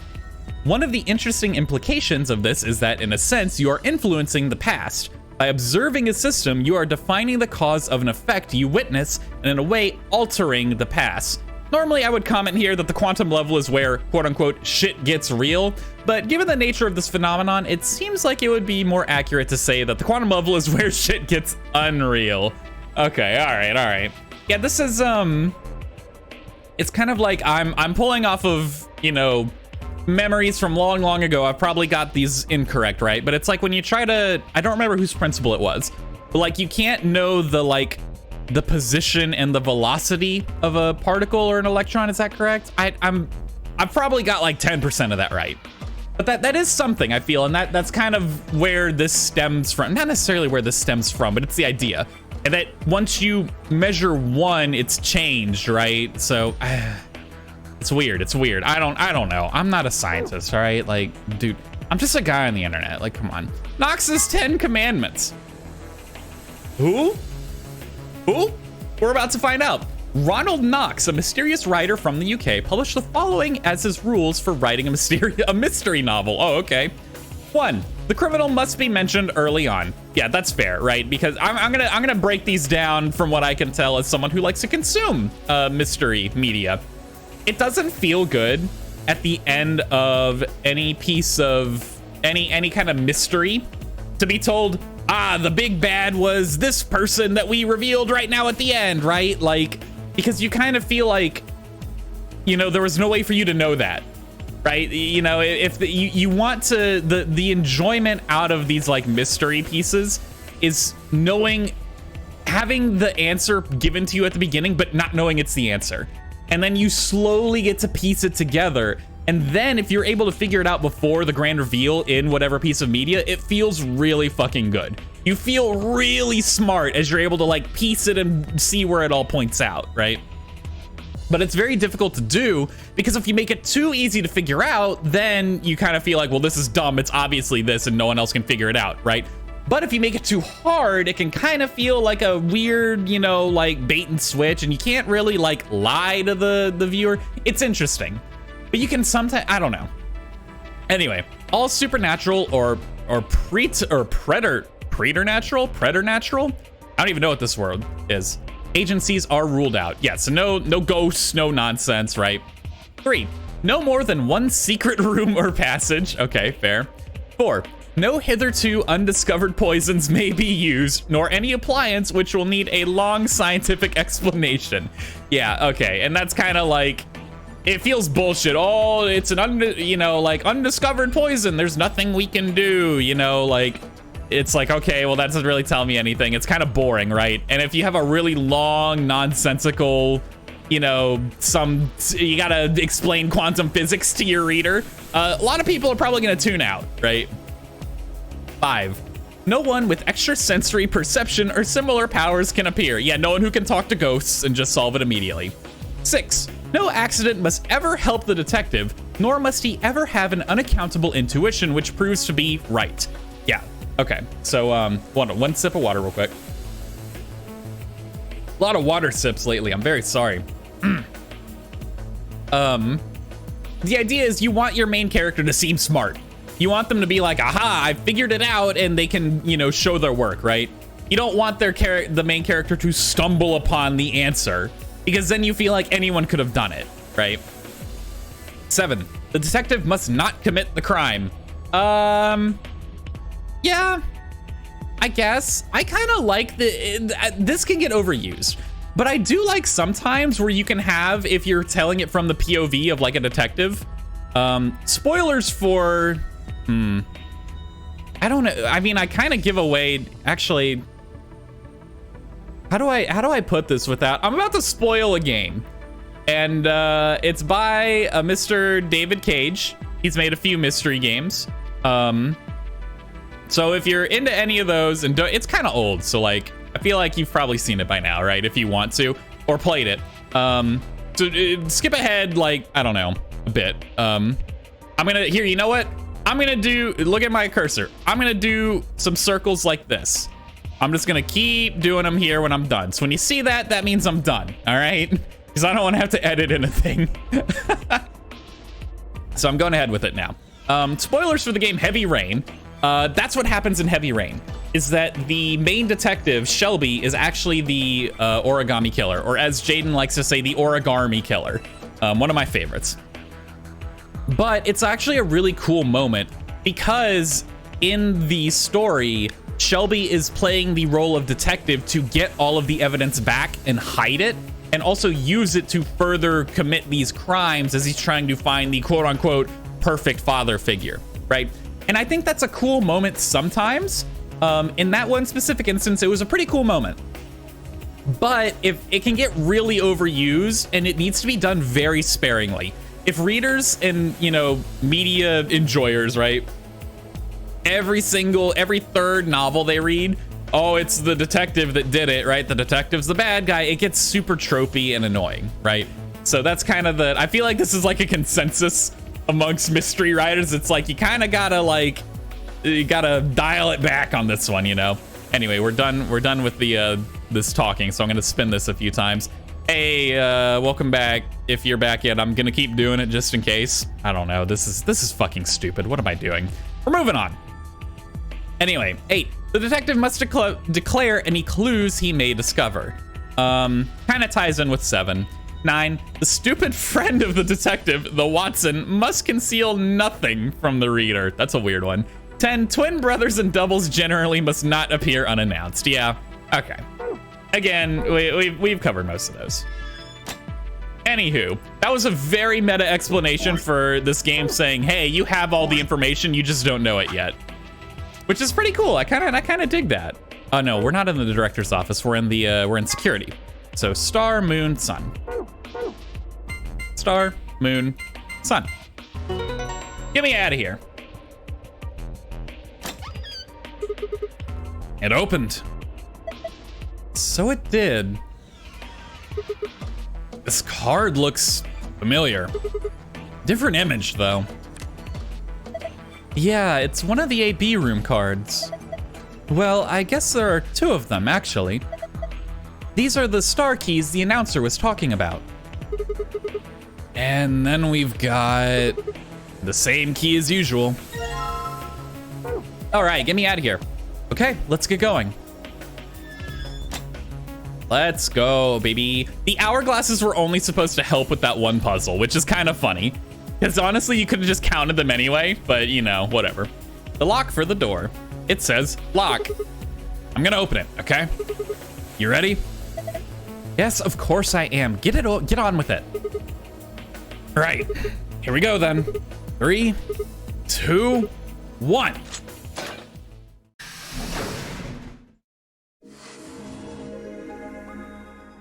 One of the interesting implications of this is that, in a sense, you are influencing the past. By observing a system, you are defining the cause of an effect you witness and, in a way, altering the past. Normally, I would comment here that the quantum level is where, quote-unquote, shit gets real, but given the nature of this phenomenon, it seems like it would be more accurate to say that the quantum level is where shit gets unreal. Okay, all right. Yeah, this is, it's kind of like I'm pulling off of, you know, memories from long ago. I've probably got these incorrect, right? But it's like when you try to, I don't remember whose principle it was, but like you can't know the position and the velocity of a particle or an electron. Is that correct? I've probably got like 10% of that right. But that is something, I feel, and that's kind of where this stems from. Not necessarily where this stems from, but it's the idea. And that once you measure one, it's changed, right? So it's weird. I don't know. I'm not a scientist, all right? Like, dude, I'm just a guy on the internet. Like, come on. Knox's 10 Commandments. Who? We're about to find out. Ronald Knox, a mysterious writer from the UK, published the following as his rules for writing a mystery novel. Oh, okay. 1. The criminal must be mentioned early on. Yeah, that's fair, right? Because I'm gonna break these down from what I can tell as someone who likes to consume mystery media. It doesn't feel good at the end of any piece of any kind of mystery to be told, the big bad was this person that we revealed right now at the end, right? Like, because you kind of feel like, you know, there was no way for you to know that, right? You know, if you want to, the enjoyment out of these like mystery pieces is having the answer given to you at the beginning, but not knowing it's the answer. And then you slowly get to piece it together. And then if you're able to figure it out before the grand reveal in whatever piece of media, it feels really fucking good. You feel really smart as you're able to like piece it and see where it all points out, right? But it's very difficult to do because if you make it too easy to figure out, then you kind of feel like, well, this is dumb. It's obviously this and no one else can figure it out, right? But if you make it too hard, it can kind of feel like a weird, you know, like bait and switch, and you can't really like lie to the viewer. It's interesting. But you can sometimes, I don't know. Anyway, all supernatural or preternatural? I don't even know what this word is. Agencies are ruled out. Yeah, so no ghosts, no nonsense, right? 3, no more than one secret room or passage. Okay, fair. 4, no hitherto undiscovered poisons may be used, nor any appliance which will need a long scientific explanation. Yeah, okay, and that's kind of like, it feels bullshit. Oh, it's an undiscovered poison. There's nothing we can do, you know, like, it's like, okay, well, that doesn't really tell me anything. It's kind of boring, right? And if you have a really long, nonsensical, you know, you gotta explain quantum physics to your reader, a lot of people are probably gonna tune out, right? 5, no one with extrasensory perception or similar powers can appear. Yeah, no one who can talk to ghosts and just solve it immediately. 6, no accident must ever help the detective, nor must he ever have an unaccountable intuition which proves to be right. Yeah, okay. So, one sip of water real quick. A lot of water sips lately, I'm very sorry. The idea is you want your main character to seem smart. You want them to be like, aha, I figured it out, and they can, you know, show their work, right? You don't want the main character to stumble upon the answer, because then you feel like anyone could have done it, right? 7, the detective must not commit the crime. Yeah, I guess. I kind of like this can get overused, but I do like sometimes where you can have, if you're telling it from the POV of like a detective, spoilers for, I don't know. I mean, I kind of give away, actually, how do I put this without, I'm about to spoil a game, and it's by Mr. David Cage. He's made a few mystery games. So if you're into any of those, and it's kind of old, so like, I feel like you've probably seen it by now, right? If you want to, or played it. So skip ahead, like, I don't know, a bit. I'm gonna, here, you know what? I'm gonna look at my cursor. I'm gonna do some circles like this. I'm just gonna keep doing them here when I'm done. So when you see that, that means I'm done, all right? Because I don't want to have to edit anything. So I'm going ahead with it now. Spoilers for the game Heavy Rain. That's what happens in Heavy Rain, is that the main detective, Shelby, is actually the origami killer, or as Jaden likes to say, the origami killer. One of my favorites. But it's actually a really cool moment because in the story, Shelby is playing the role of detective to get all of the evidence back and hide it, and also use it to further commit these crimes as he's trying to find the quote unquote perfect father figure, right? And I think that's a cool moment sometimes. In that one specific instance, it was a pretty cool moment. But if it can get really overused, and it needs to be done very sparingly. If readers and, you know, media enjoyers, right? Every third novel they read, oh, it's the detective that did it, right? The detective's the bad guy. It gets super tropey and annoying, right? So that's kind of I feel like this is like a consensus amongst mystery writers. It's like, you kind of gotta you gotta dial it back on this one, you know? Anyway, we're done with the, this talking. So I'm gonna spin this a few times. Hey, welcome back. If you're back yet, I'm gonna keep doing it just in case. I don't know. This is fucking stupid. What am I doing? We're moving on. Anyway, 8. The detective must declare any clues he may discover. Kind of ties in with 7. 9. The stupid friend of the detective, the Watson, must conceal nothing from the reader. That's a weird one. 10. Twin brothers and doubles generally must not appear unannounced. Yeah, okay. Again, we've covered most of those. Anywho, that was a very meta explanation for this game saying, hey, you have all the information, you just don't know it yet. Which is pretty cool. I kind of dig that. Oh no, we're not in the director's office. We're in we're in security. So star, moon, sun. Star, moon, sun. Get me out of here. It opened. So it did. This card looks familiar. Different image though. Yeah, it's one of the AB room cards. Well, I guess there are 2 of them, actually. These are the star keys the announcer was talking about. And then we've got the same key as usual. All right, get me out of here. Okay, let's get going. Let's go, baby. The hourglasses were only supposed to help with that one puzzle, which is kind of funny. Because honestly, you could have just counted them anyway, but you know, whatever. The lock for the door. It says lock. I'm gonna open it, okay? You ready? Yes, of course I am. Get on with it. All right, here we go then. 3, 2, 1.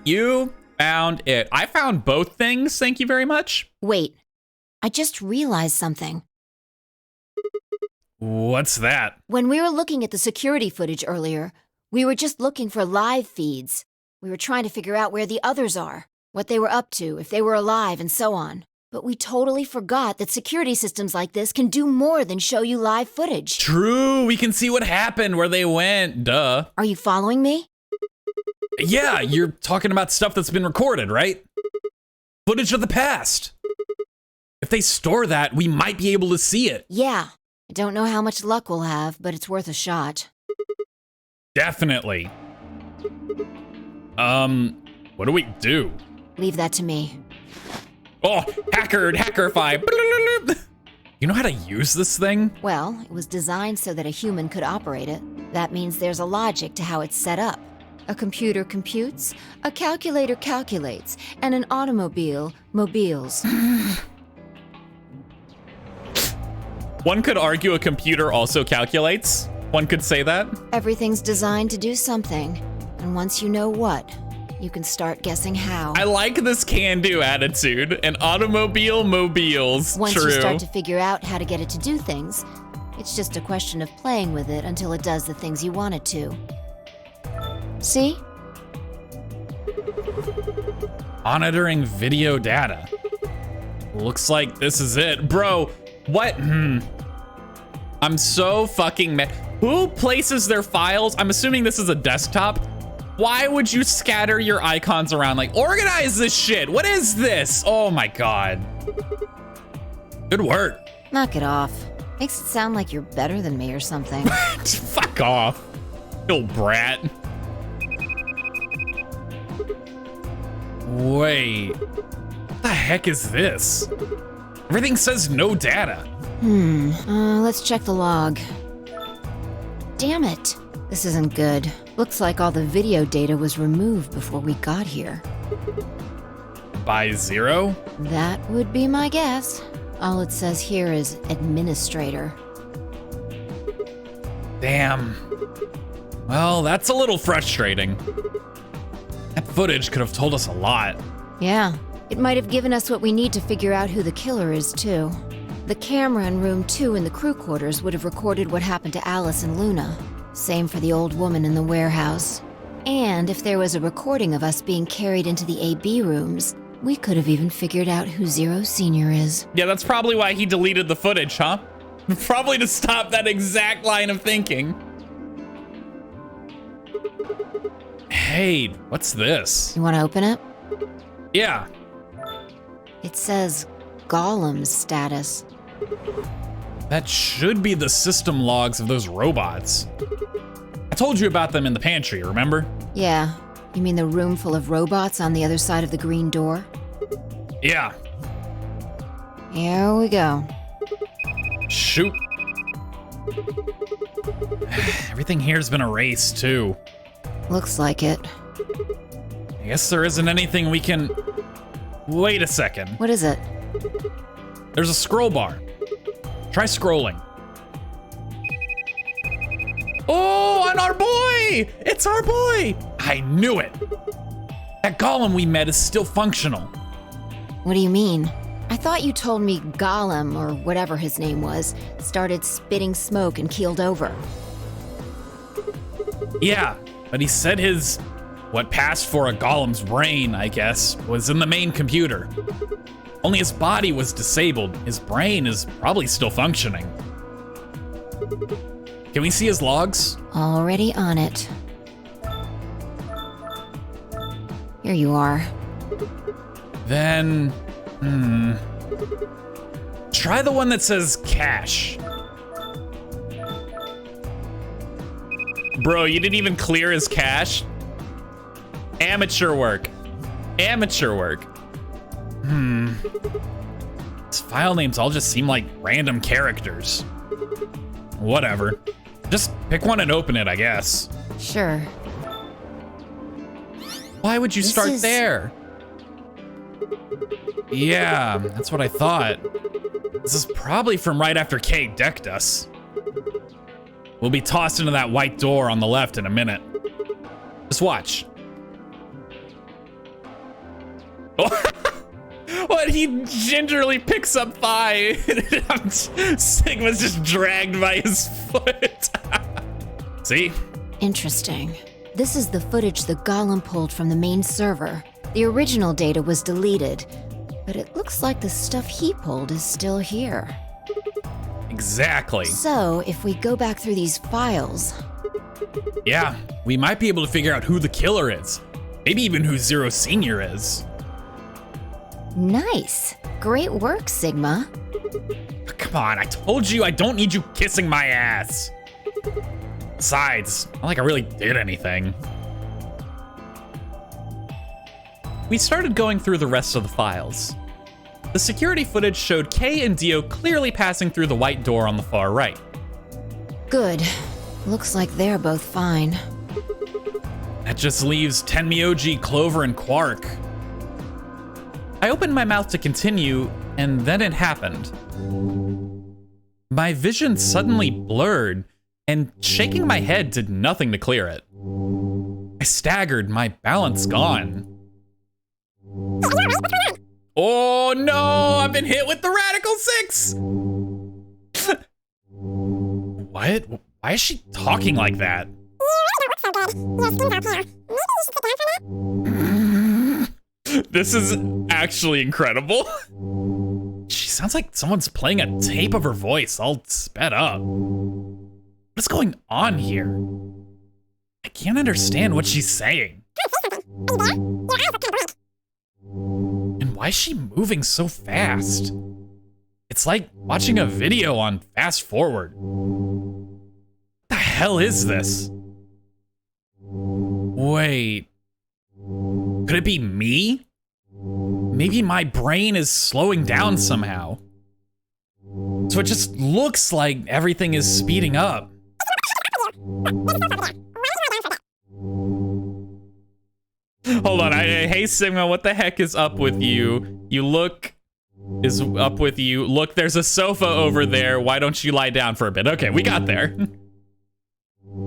You found it. I found both things, thank you very much. Wait. I just realized something. What's that? When we were looking at the security footage earlier, we were just looking for live feeds. We were trying to figure out where the others are, what they were up to, if they were alive, and so on. But we totally forgot that security systems like this can do more than show you live footage. True, we can see what happened, where they went, duh. Are you following me? Yeah, you're talking about stuff that's been recorded, right? Footage of the past. If they store that, we might be able to see it. Yeah. I don't know how much luck we'll have, but it's worth a shot. Definitely. What do we do? Leave that to me. Oh, hackerify. You know how to use this thing? Well, it was designed so that a human could operate it. That means there's a logic to how it's set up. A computer computes, a calculator calculates, and an automobile mobiles. One could argue a computer also calculates. One could say that. Everything's designed to do something, and once you know what, you can start guessing how. I like this can-do attitude. An automobile mobiles. Once True. you start to figure out how to get it to do things, it's just a question of playing with it until it does the things you want it to. See? Monitoring video data. Looks like this is it. Bro, what? I'm so fucking mad. Who places their files? I'm assuming this is a desktop. Why would you scatter your icons around? Like, organize this shit. What is this? Oh my God. Good work. Knock it off. Makes it sound like you're better than me or something. Fuck off. Little brat. Wait. What the heck is this? Everything says no data. Let's check the log. Damn it. This isn't good. Looks like all the video data was removed before we got here. By Zero? That would be my guess. All it says here is administrator. Damn. Well, that's a little frustrating. That footage could have told us a lot. Yeah, it might have given us what we need to figure out who the killer is, too. The camera in room 2 in the crew quarters would have recorded what happened to Alice and Luna. Same for the old woman in the warehouse. And if there was a recording of us being carried into the AB rooms, we could have even figured out who Zero Senior is. Yeah, that's probably why he deleted the footage, huh? Probably to stop that exact line of thinking. Hey, what's this? You want to open it? Yeah. It says Golem's status. That should be the system logs of those robots. I told you about them in the pantry, remember? Yeah. You mean the room full of robots on the other side of the green door? Yeah. Here we go. Shoot. Everything here's been erased, too. Looks like it. I guess there isn't anything we can... Wait a second. What is it? There's a scroll bar. Try scrolling. Oh, and our boy! It's our boy! I knew it! That golem we met is still functional. What do you mean? I thought you told me Golem, or whatever his name was, started spitting smoke and keeled over. Yeah, but he said his... what passed for a golem's brain, I guess, was in the main computer. Only his body was disabled. His brain is probably still functioning. Can we see his logs? Already on it. Here you are. Then... Try the one that says cache. Bro, you didn't even clear his cache? Amateur work. Amateur work. His file names all just seem like random characters. Whatever. Just pick one and open it, I guess. Sure. Why would you start there? Yeah, that's what I thought. This is probably from right after Kay decked us. We'll be tossed into that white door on the left in a minute. Just watch. What? He gingerly picks up thigh. Sigma's just dragged by his foot. See? Interesting. This is the footage the Golem pulled from the main server. The original data was deleted, but it looks like the stuff he pulled is still here. Exactly. So, if we go back through these files... Yeah, we might be able to figure out who the killer is. Maybe even who Zero Senior is. Nice. Great work, Sigma. Come on, I told you I don't need you kissing my ass. Besides, not like I really did anything. We started going through the rest of the files. The security footage showed Kay and Dio clearly passing through the white door on the far right. Good. Looks like they're both fine. That just leaves Tenmyoji, Clover, and Quark. I opened my mouth to continue, and then it happened. My vision suddenly blurred, and shaking my head did nothing to clear it. I staggered, my balance gone. Oh no, I've been hit with the Radical 6! What? Why is she talking like that? This is actually incredible. She sounds like someone's playing a tape of her voice all sped up. What's going on here? I can't understand what she's saying. And why is she moving so fast? It's like watching a video on fast forward. What the hell is this? Wait. Could it be me? Maybe my brain is slowing down somehow. So it just looks like everything is speeding up. Hold on, hey Sigma, what the heck is up with you? Look, there's a sofa over there. Why don't you lie down for a bit? Okay, we got there.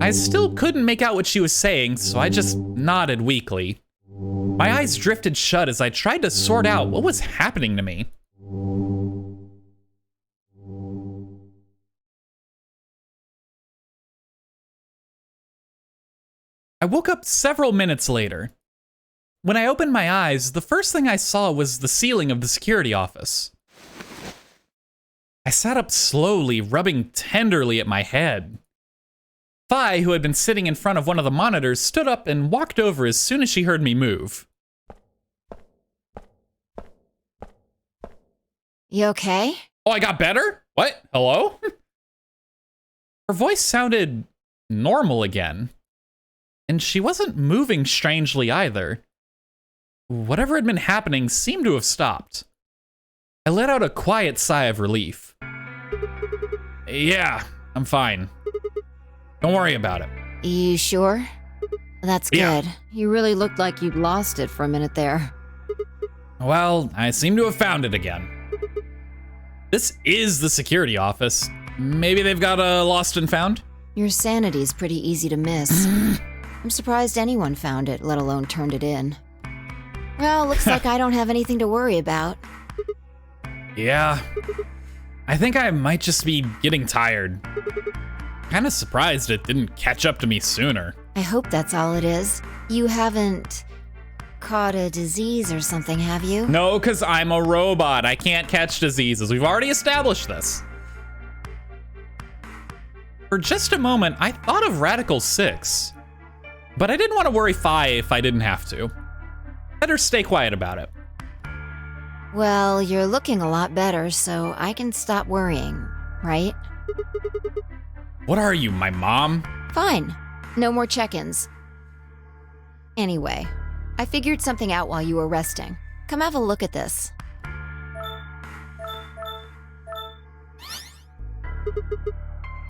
I still couldn't make out what she was saying, so I just nodded weakly. My eyes drifted shut as I tried to sort out what was happening to me. I woke up several minutes later. When I opened my eyes, the first thing I saw was the ceiling of the security office. I sat up slowly, rubbing tenderly at my head. Phi, who had been sitting in front of one of the monitors, stood up and walked over as soon as she heard me move. You okay? Oh, I got better? What? Hello? Her voice sounded normal again. And she wasn't moving strangely either. Whatever had been happening seemed to have stopped. I let out a quiet sigh of relief. Yeah, I'm fine. Don't worry about it. You sure? That's good. Yeah. You really looked like you'd lost it for a minute there. Well, I seem to have found it again. This is the security office. Maybe they've got a lost and found? Your sanity's pretty easy to miss. I'm surprised anyone found it, let alone turned it in. Well, looks like I don't have anything to worry about. Yeah. I think I might just be getting tired. Kinda surprised it didn't catch up to me sooner. I hope that's all it is. You haven't caught a disease or something, have you? No, because I'm a robot. I can't catch diseases. We've already established this. For just a moment, I thought of Radical 6. But I didn't want to worry Phi if I didn't have to. Better stay quiet about it. Well, you're looking a lot better, so I can stop worrying, right? What are you, my mom? Fine. No more check-ins. Anyway, I figured something out while you were resting. Come have a look at this.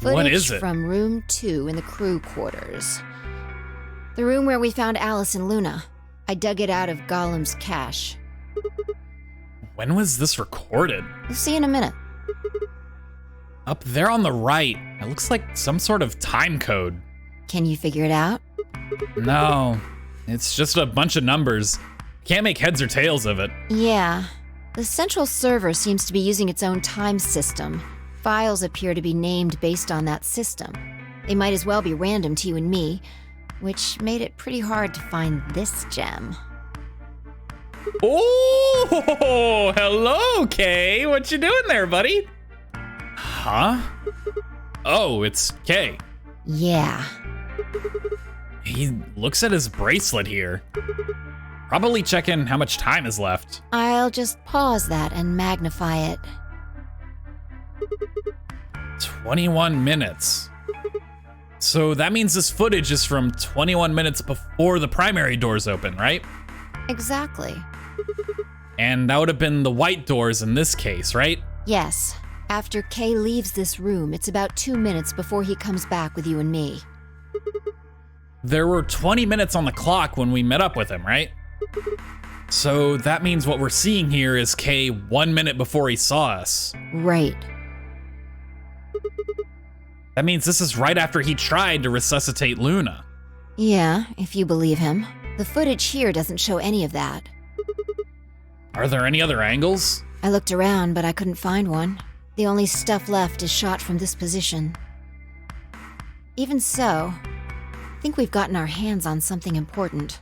What is it? From room 2 in the crew quarters. The room where we found Alice and Luna. I dug it out of Gollum's cache. When was this recorded? You'll see in a minute. Up there on the right, it looks like some sort of time code. Can you figure it out? No, it's just a bunch of numbers. Can't make heads or tails of it. Yeah. The central server seems to be using its own time system. Files appear to be named based on that system. They might as well be random to you and me, which made it pretty hard to find this gem. Oh, hello, Kay. What you doing there, buddy? Huh? Oh, it's Kay. Yeah. He looks at his bracelet here. Probably checking how much time is left. I'll just pause that and magnify it. 21 minutes. So that means this footage is from 21 minutes before the primary doors open, right? Exactly. And that would have been the white doors in this case, right? Yes. After Kay leaves this room, it's about 2 minutes before he comes back with you and me. There were 20 minutes on the clock when we met up with him, right? So that means what we're seeing here is Kay 1 minute before he saw us. Right. That means this is right after he tried to resuscitate Luna. Yeah, if you believe him. The footage here doesn't show any of that. Are there any other angles? I looked around, but I couldn't find one. The only stuff left is shot from this position. Even so, I think we've gotten our hands on something important.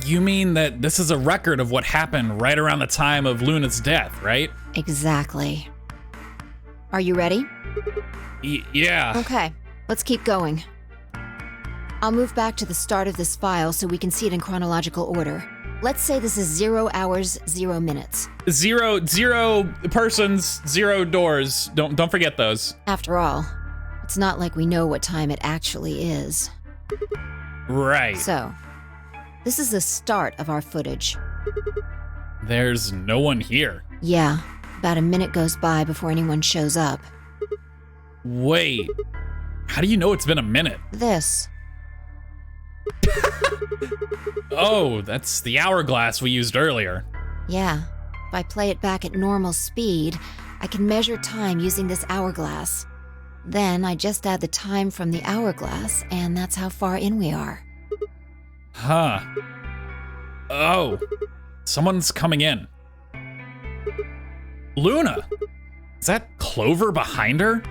You mean that this is a record of what happened right around the time of Luna's death, right? Exactly. Are you ready? Yeah. Okay, let's keep going. I'll move back to the start of this file so we can see it in chronological order. Let's say this is 0 hours, 0 minutes. Zero persons, 0 doors. Don't forget those. After all, it's not like we know what time it actually is. Right. So, this is the start of our footage. There's no one here. Yeah, about a minute goes by before anyone shows up. Wait, how do you know it's been a minute? This. Oh, that's the hourglass we used earlier. Yeah, if I play it back at normal speed, I can measure time using this hourglass. Then I just add the time from the hourglass, and that's how far in we are. Huh. Oh, someone's coming in. Luna! Is that Clover behind her?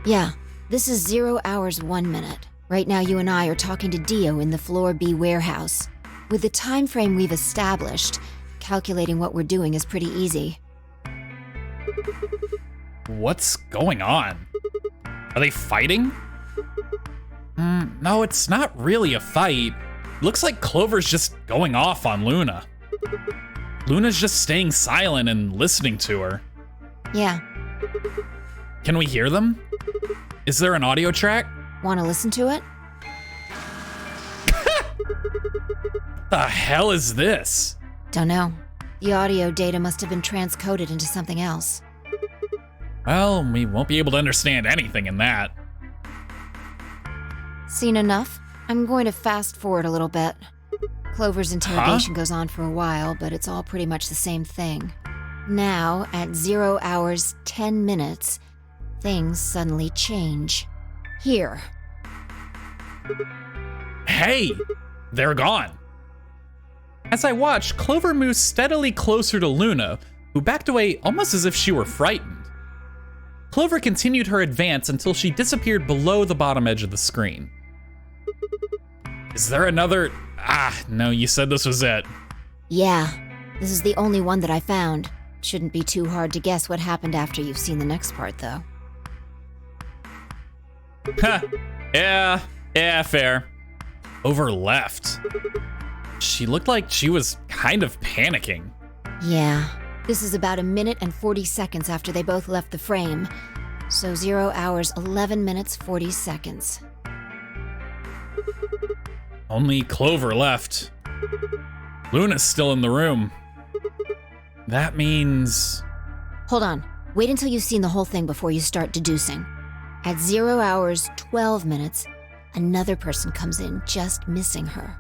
Yeah, this is 0 hours 1 minute. Right now you and I are talking to Dio in the Floor B warehouse. With the time frame we've established, calculating what we're doing is pretty easy. What's going on? Are they fighting? No, it's not really a fight. Looks like Clover's just going off on Luna. Luna's just staying silent and listening to her. Yeah. Can we hear them? Is there an audio track? Want to listen to it? The hell is this? Don't know. The audio data must have been transcoded into something else. Well, we won't be able to understand anything in that. Seen enough? I'm going to fast forward a little bit. Clover's interrogation goes on for a while, but it's all pretty much the same thing. Now, at 0 hours 10 minutes, things suddenly change. Here. Hey! They're gone. As I watched, Clover moved steadily closer to Luna, who backed away almost as if she were frightened. Clover continued her advance until she disappeared below the bottom edge of the screen. Is there another... no, you said this was it. Yeah, this is the only one that I found. Shouldn't be too hard to guess what happened after you've seen the next part, though. Yeah, fair. Over left. She looked like she was kind of panicking. Yeah, this is about 1 minute and 40 seconds after they both left the frame. So 0 hours 11 minutes 40 seconds. Only Clover left. Luna's still in the room. That means... Hold on. Wait until you've seen the whole thing before you start deducing. At 0 hours 12 minutes, another person comes in, just missing her.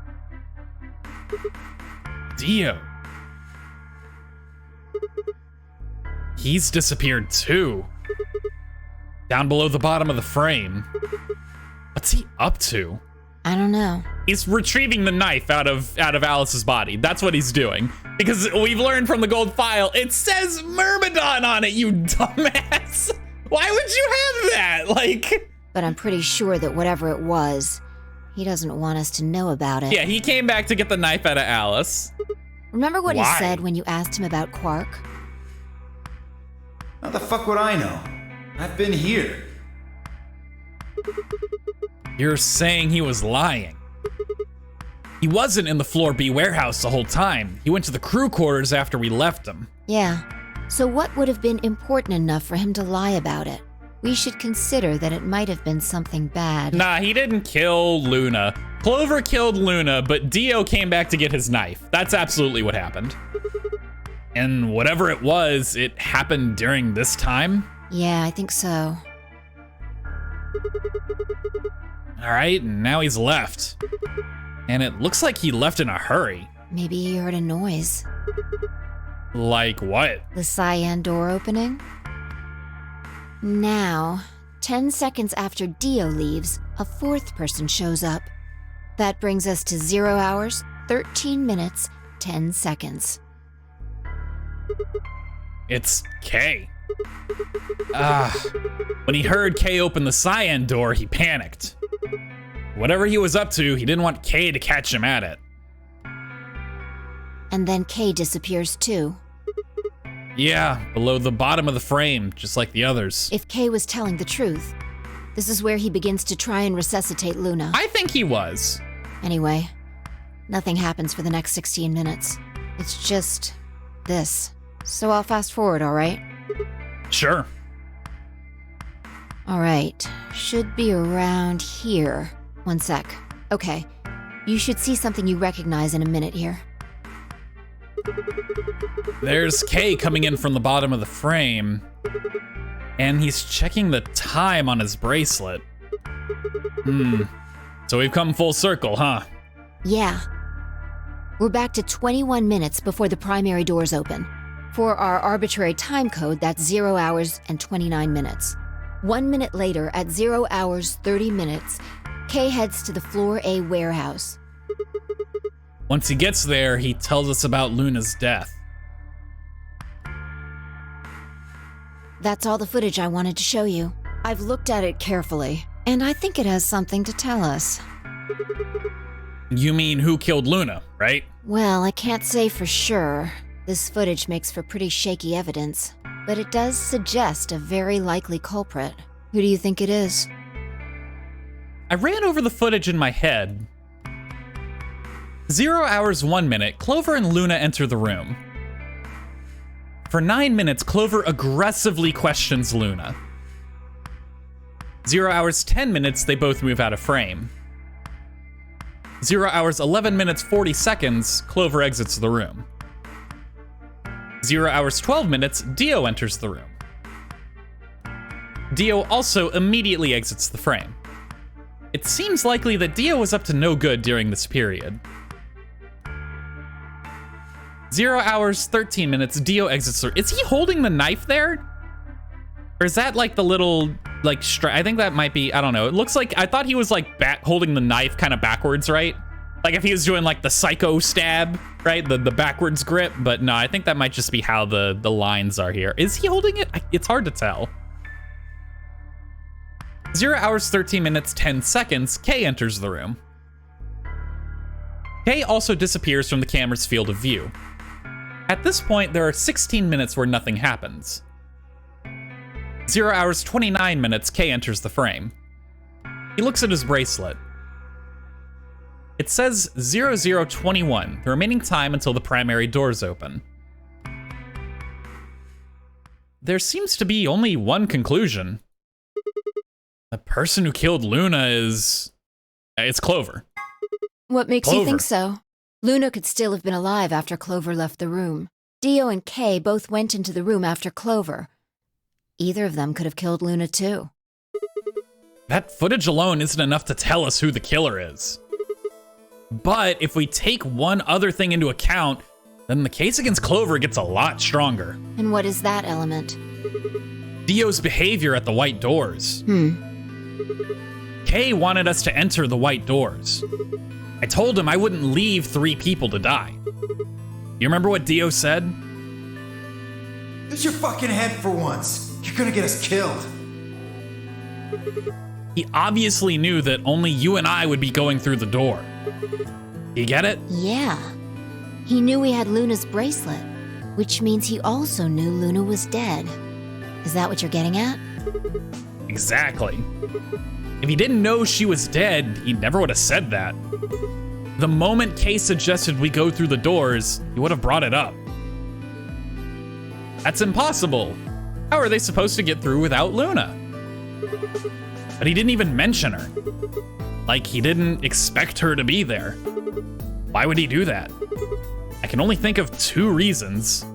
Dio. He's disappeared too. Down below the bottom of the frame. What's he up to? I don't know. He's retrieving the knife out of Alice's body. That's what he's doing. Because we've learned from the gold file, it says Myrmidon on it, you dumbass. Why would you have that? Like... But I'm pretty sure that whatever it was, he doesn't want us to know about it. Yeah, he came back to get the knife out of Alice. Remember what Why? he said when you asked him about Quark? How the fuck would I know? I've been here. You're saying he was lying. He wasn't in the Floor B warehouse the whole time. He went to the crew quarters after we left him. Yeah. So what would have been important enough for him to lie about it? We should consider that it might have been something bad. Nah, he didn't kill Luna. Clover killed Luna, but Dio came back to get his knife. That's absolutely what happened. And whatever it was, it happened during this time? Yeah, I think so. All right, and now he's left. And it looks like he left in a hurry. Maybe he heard a noise. Like what? The cyan door opening? Now, 10 seconds after Dio leaves, a fourth person shows up. That brings us to 0 hours, 13 minutes, 10 seconds. It's Kay. When he heard Kay open the cyan door, he panicked. Whatever he was up to, he didn't want Kay to catch him at it. And then Kay disappears too. Yeah, below the bottom of the frame, just like the others. If Kay was telling the truth, this is where he begins to try and resuscitate Luna. I think he was. Anyway, nothing happens for the next 16 minutes. It's just this. So I'll fast forward, all right? Sure. All right, should be around here. One sec. Okay, You should see something you recognize in a minute here. There's Kay coming in from the bottom of the frame, and he's checking the time on his bracelet. So we've come full circle, huh? Yeah. We're back to 21 minutes before the primary doors open. For our arbitrary time code, that's 0 hours and 29 minutes. 1 minute later, at 0 hours 30 minutes, Kay heads to the Floor A warehouse. Once he gets there, he tells us about Luna's death. That's all the footage I wanted to show you. I've looked at it carefully, and I think it has something to tell us. You mean who killed Luna, right? Well, I can't say for sure. This footage makes for pretty shaky evidence, but it does suggest a very likely culprit. Who do you think it is? I ran over the footage in my head. 0 hours 1 minute, Clover and Luna enter the room. For 9 minutes, Clover aggressively questions Luna. 0 hours 10 minutes, they both move out of frame. 0 hours 11 minutes 40 seconds, Clover exits the room. 0 hours 12 minutes, Dio enters the room. Dio also immediately exits the frame. It seems likely that Dio was up to no good during this period. 0 hours 13 minutes, Dio exits the room. Is he holding the knife there? Or is that like the little, like, I think that might be, I don't know. It looks like, I thought he was like holding the knife kind of backwards, right? Like if he was doing like the psycho stab, right? The backwards grip, but no, I think that might just be how the lines are here. Is he holding it? It's hard to tell. 0 hours 13 minutes 10 seconds, Kay enters the room. Kay also disappears from the camera's field of view. At this point, there are 16 minutes where nothing happens. 0 hours 29 minutes, Kay enters the frame. He looks at his bracelet. It says 0021, the remaining time until the primary doors open. There seems to be only one conclusion. The person who killed Luna is... it's Clover. What makes you think so? Luna could still have been alive after Clover left the room. Dio and Kay both went into the room after Clover. Either of them could have killed Luna too. That footage alone isn't enough to tell us who the killer is. But if we take one other thing into account, then the case against Clover gets a lot stronger. And what is that element? Dio's behavior at the white doors. Kay wanted us to enter the white doors. I told him I wouldn't leave 3 people to die. You remember what Dio said? Use your fucking head for once. You're gonna get us killed. He obviously knew that only you and I would be going through the door. You get it? Yeah. He knew we had Luna's bracelet, which means he also knew Luna was dead. Is that what you're getting at? Exactly. If he didn't know she was dead, he never would have said that. The moment Kay suggested we go through the doors, he would have brought it up. That's impossible. How are they supposed to get through without Luna? But he didn't even mention her. Like, he didn't expect her to be there. Why would he do that? I can only think of 2 reasons.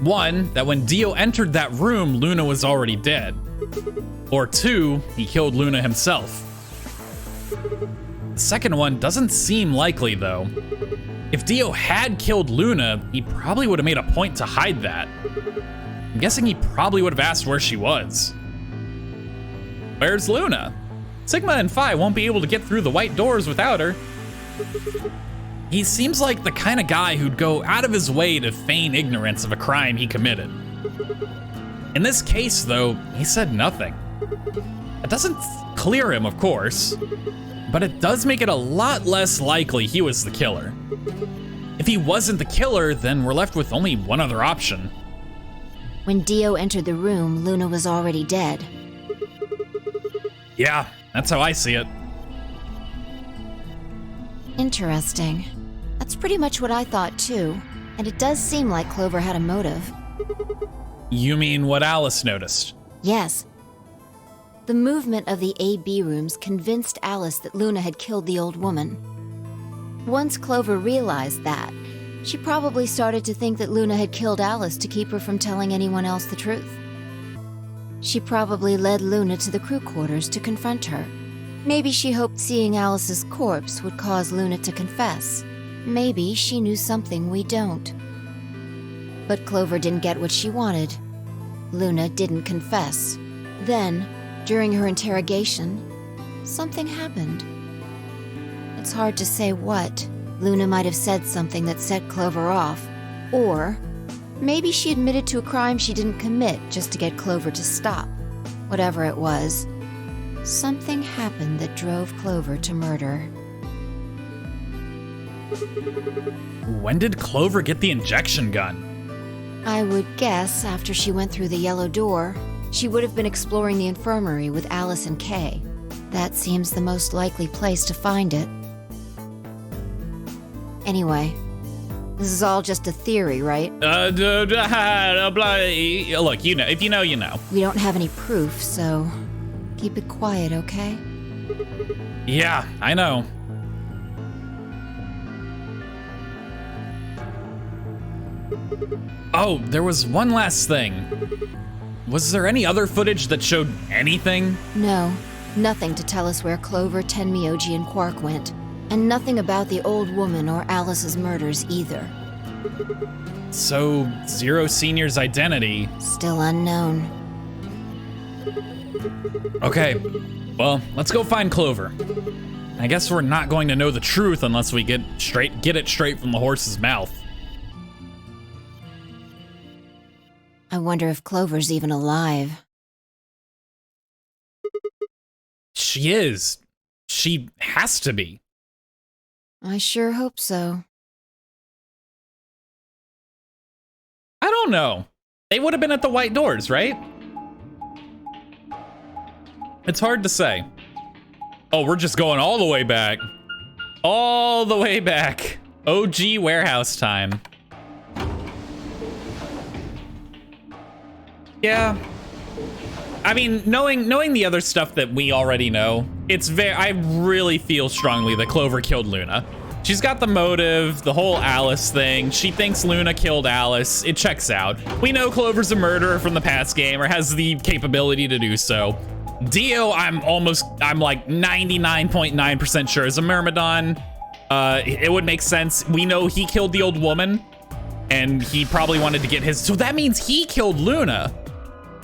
One, that when Dio entered that room, Luna was already dead. Or 2, he killed Luna himself. The second one doesn't seem likely, though. If Dio had killed Luna, he probably would have made a point to hide that. I'm guessing he probably would have asked where she was. Where's Luna? Sigma and Phi won't be able to get through the white doors without her. He seems like the kind of guy who'd go out of his way to feign ignorance of a crime he committed. In this case, though, he said nothing. It doesn't clear him, of course, but it does make it a lot less likely he was the killer. If he wasn't the killer, then we're left with only one other option. When Dio entered the room, Luna was already dead. Yeah, that's how I see it. Interesting. That's pretty much what I thought too, and it does seem like Clover had a motive. You mean what Alice noticed? Yes. The movement of the A-B rooms convinced Alice that Luna had killed the old woman. Once Clover realized that, she probably started to think that Luna had killed Alice to keep her from telling anyone else the truth. She probably led Luna to the crew quarters to confront her. Maybe she hoped seeing Alice's corpse would cause Luna to confess. Maybe she knew something we don't. But Clover didn't get what she wanted. Luna didn't confess. Then, during her interrogation, something happened. It's hard to say what. Luna might have said something that set Clover off, or maybe she admitted to a crime she didn't commit just to get Clover to stop. Whatever it was, something happened that drove Clover to murder. When did Clover get the injection gun? I would guess after she went through the yellow door, she would have been exploring the infirmary with Alice and Kay. That seems the most likely place to find it. Anyway, this is all just a theory, right? Look, you know, if you know, you know. We don't have any proof, so keep it quiet, okay? Yeah, I know. Oh, there was one last thing. Was there any other footage that showed anything? No, nothing to tell us where Clover, Tenmyoji, and Quark went. And nothing about the old woman or Alice's murders either. So, Zero Senior's identity... Still unknown. Okay, well, let's go find Clover. I guess we're not going to know the truth unless we get it straight from the horse's mouth. I wonder if Clover's even alive. She is. She has to be. I sure hope so. I don't know. They would have been at the white doors, right? It's hard to say. Oh, we're just going all the way back. All the way back. OG warehouse time. Yeah. I mean, knowing the other stuff that we already know, I really feel strongly that Clover killed Luna. She's got the motive, the whole Alice thing. She thinks Luna killed Alice. It checks out. We know Clover's a murderer from the past game, or has the capability to do so. Dio, I'm like 99.9% sure is a Myrmidon. It would make sense. We know he killed the old woman, and he probably wanted to get his, so that means he killed Luna.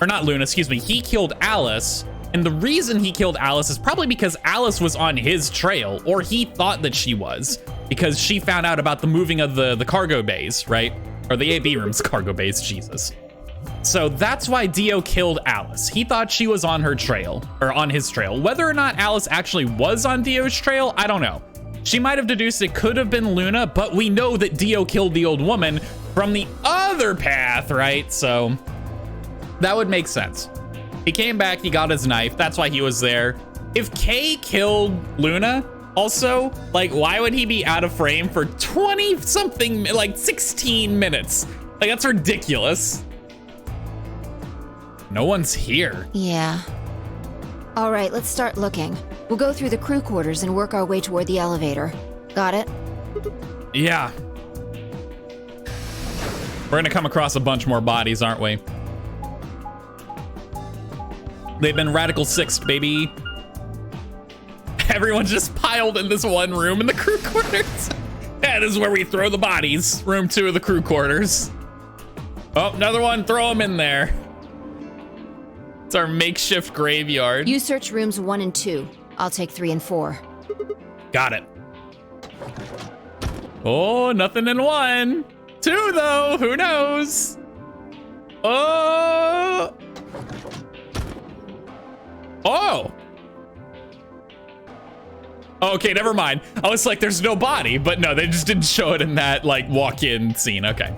Or not Luna, excuse me, he killed Alice. And the reason he killed Alice is probably because Alice was on his trail, or he thought that she was, because she found out about the moving of the cargo bays, right? Or the AB rooms cargo bays, Jesus. So that's why Dio killed Alice. He thought she was on her trail, or on his trail. Whether or not Alice actually was on Dio's trail, I don't know. She might have deduced it could have been Luna, but we know that Dio killed the old woman from the other path, right? So that would make sense. He came back, he got his knife, that's why he was there. If Kay killed Luna, also, like, why would he be out of frame for 20 something, like 16 minutes? Like, that's ridiculous. No one's here. Yeah. All right, let's start looking. We'll go through the crew quarters and work our way toward the elevator. Got it? Yeah. We're gonna come across a bunch more bodies, aren't we? They've been radical sixed, baby. Everyone's just piled in this one room in the crew quarters. That is where we throw the bodies. Room 2 of the crew quarters. Oh, another one, throw them in there. It's our makeshift graveyard. You search rooms 1 and 2. I'll take 3 and 4. Got it. Oh, nothing in 1. 2 though, who knows? Oh. Oh. Okay, never mind. I was like, there's no body, but no, they just didn't show it in that like walk-in scene. Okay.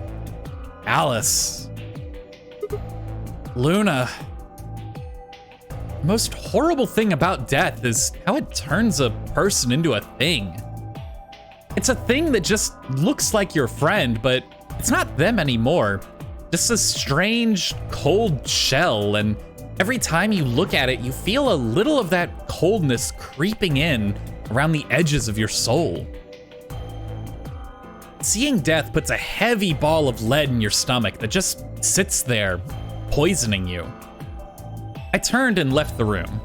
Alice. Luna. The most horrible thing about death is how it turns a person into a thing. It's a thing that just looks like your friend, but it's not them anymore. Just a strange, cold shell, and Every time you look at it, you feel a little of that coldness creeping in around the edges of your soul. Seeing death puts a heavy ball of lead in your stomach that just sits there, poisoning you. I turned and left the room.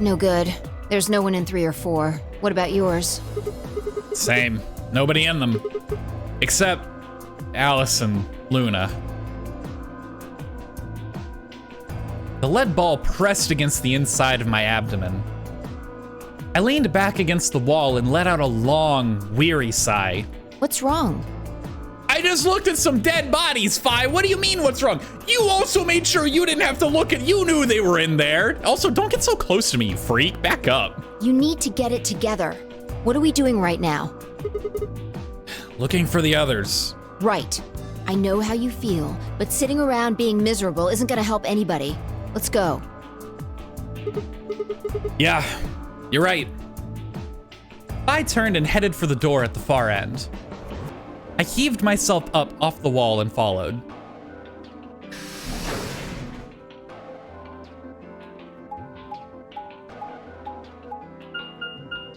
No good. There's no one in 3 or 4. What about yours? Same. Nobody in them. Except Alice and Luna. The lead ball pressed against the inside of my abdomen. I leaned back against the wall and let out a long, weary sigh. What's wrong? I just looked at some dead bodies, Fi. What do you mean, what's wrong? You also made sure you didn't have to look at, you knew they were in there. Also, don't get so close to me, you freak. Back up. You need to get it together. What are we doing right now? Looking for the others. Right. I know how you feel, but sitting around being miserable isn't gonna help anybody. Let's go. Yeah, you're right. I turned and headed for the door at the far end. I heaved myself up off the wall and followed.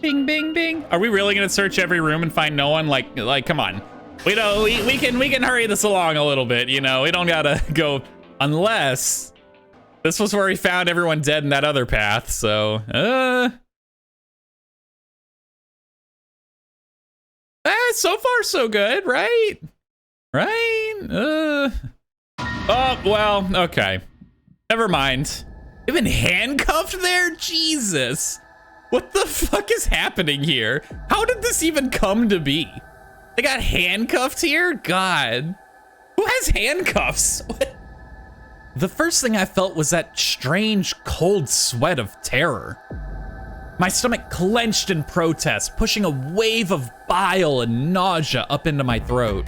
Bing, bing, bing. Are we really gonna search every room and find no one? Like, come on. We can hurry this along a little bit, you know? We don't gotta go, unless this was where we found everyone dead in that other path, so, so far so good, right? Right? Oh, well, okay. Never mind. They've been handcuffed there? Jesus. What the fuck is happening here? How did this even come to be? They got handcuffed here? God. Who has handcuffs? What? The first thing I felt was that strange, cold sweat of terror. My stomach clenched in protest, pushing a wave of bile and nausea up into my throat.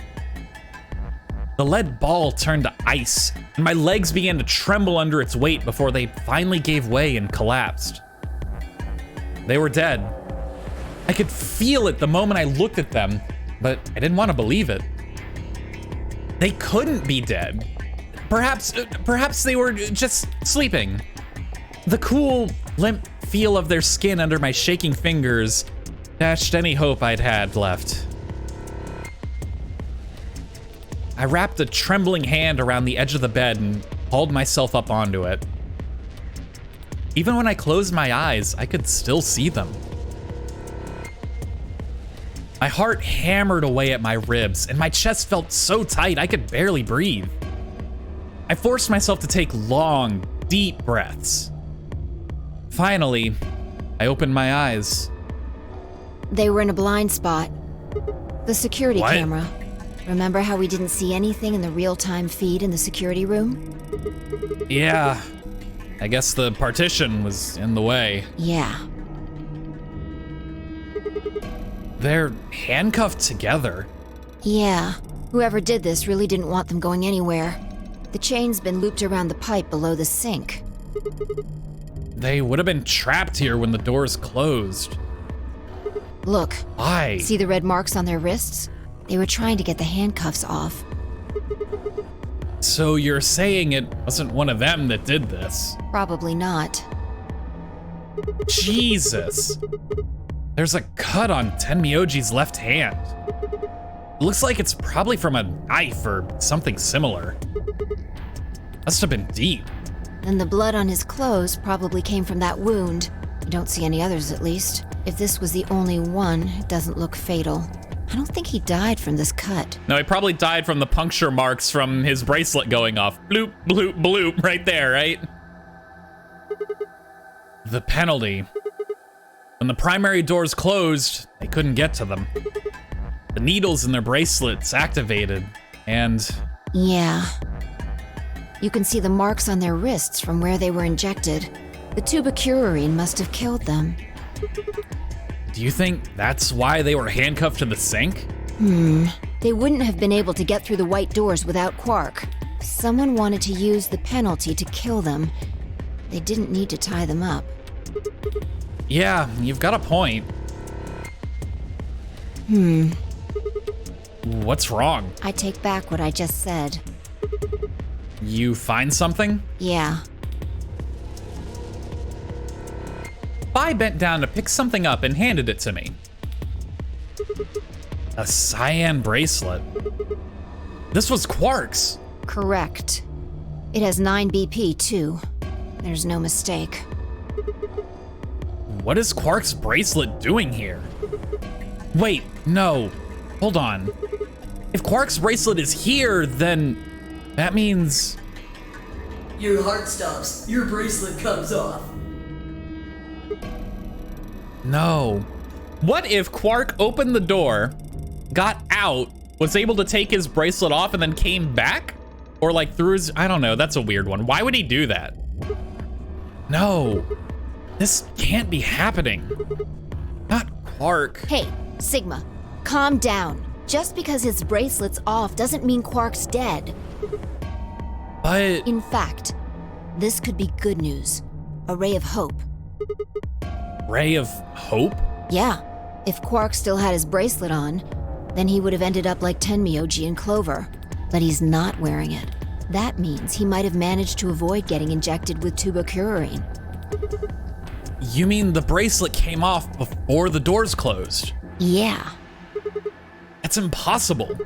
The lead ball turned to ice, and my legs began to tremble under its weight before they finally gave way and collapsed. They were dead. I could feel it the moment I looked at them, but I didn't want to believe it. They couldn't be dead. Perhaps they were just sleeping. The cool, limp feel of their skin under my shaking fingers dashed any hope I'd had left. I wrapped a trembling hand around the edge of the bed and hauled myself up onto it. Even when I closed my eyes, I could still see them. My heart hammered away at my ribs, and my chest felt so tight I could barely breathe. I forced myself to take long, deep breaths. Finally, I opened my eyes. They were in a blind spot. The security What? camera. Remember how we didn't see anything in the real-time feed in the security room? Yeah, I guess the partition was in the way. Yeah. They're handcuffed together. Yeah. Whoever did this really didn't want them going anywhere. The chain's been looped around the pipe below the sink. They would have been trapped here when the doors closed. Look. Why? See the red marks on their wrists? They were trying to get the handcuffs off. So you're saying it wasn't one of them that did this? Probably not. Jesus. There's a cut on Tenmyoji's left hand. It looks like it's probably from a knife or something similar. Must have been deep. And the blood on his clothes probably came from that wound. I don't see any others, at least. If this was the only one, it doesn't look fatal. I don't think he died from this cut. No, he probably died from the puncture marks from his bracelet going off. Bloop, bloop, bloop, right there, right? The penalty. When the primary doors closed, they couldn't get to them. The needles in their bracelets activated, and... Yeah. You can see the marks on their wrists from where they were injected. The tubicurine must have killed them. Do you think that's why they were handcuffed to the sink? They wouldn't have been able to get through the white doors without Quark. Someone wanted to use the penalty to kill them. They didn't need to tie them up. Yeah, you've got a point. What's wrong? I take back what I just said. You find something? Yeah. Fi bent down to pick something up and handed it to me. A cyan bracelet. This was Quark's. Correct. It has 9 BP too. There's no mistake. What is Quark's bracelet doing here? Wait, no. Hold on. If Quark's bracelet is here, then that means... Your heart stops. Your bracelet comes off. No. What if Quark opened the door, got out, was able to take his bracelet off, and then came back? Or like through his... I don't know, that's a weird one. Why would he do that? No. This can't be happening. Not Quark. Hey, Sigma, calm down. Just because his bracelet's off doesn't mean Quark's dead. But... In fact, this could be good news. A ray of hope. Ray of hope? Yeah. If Quark still had his bracelet on, then he would have ended up like Tenmyoji and Clover. But he's not wearing it. That means he might have managed to avoid getting injected with tubocurarine. You mean the bracelet came off before the doors closed? Yeah. That's impossible.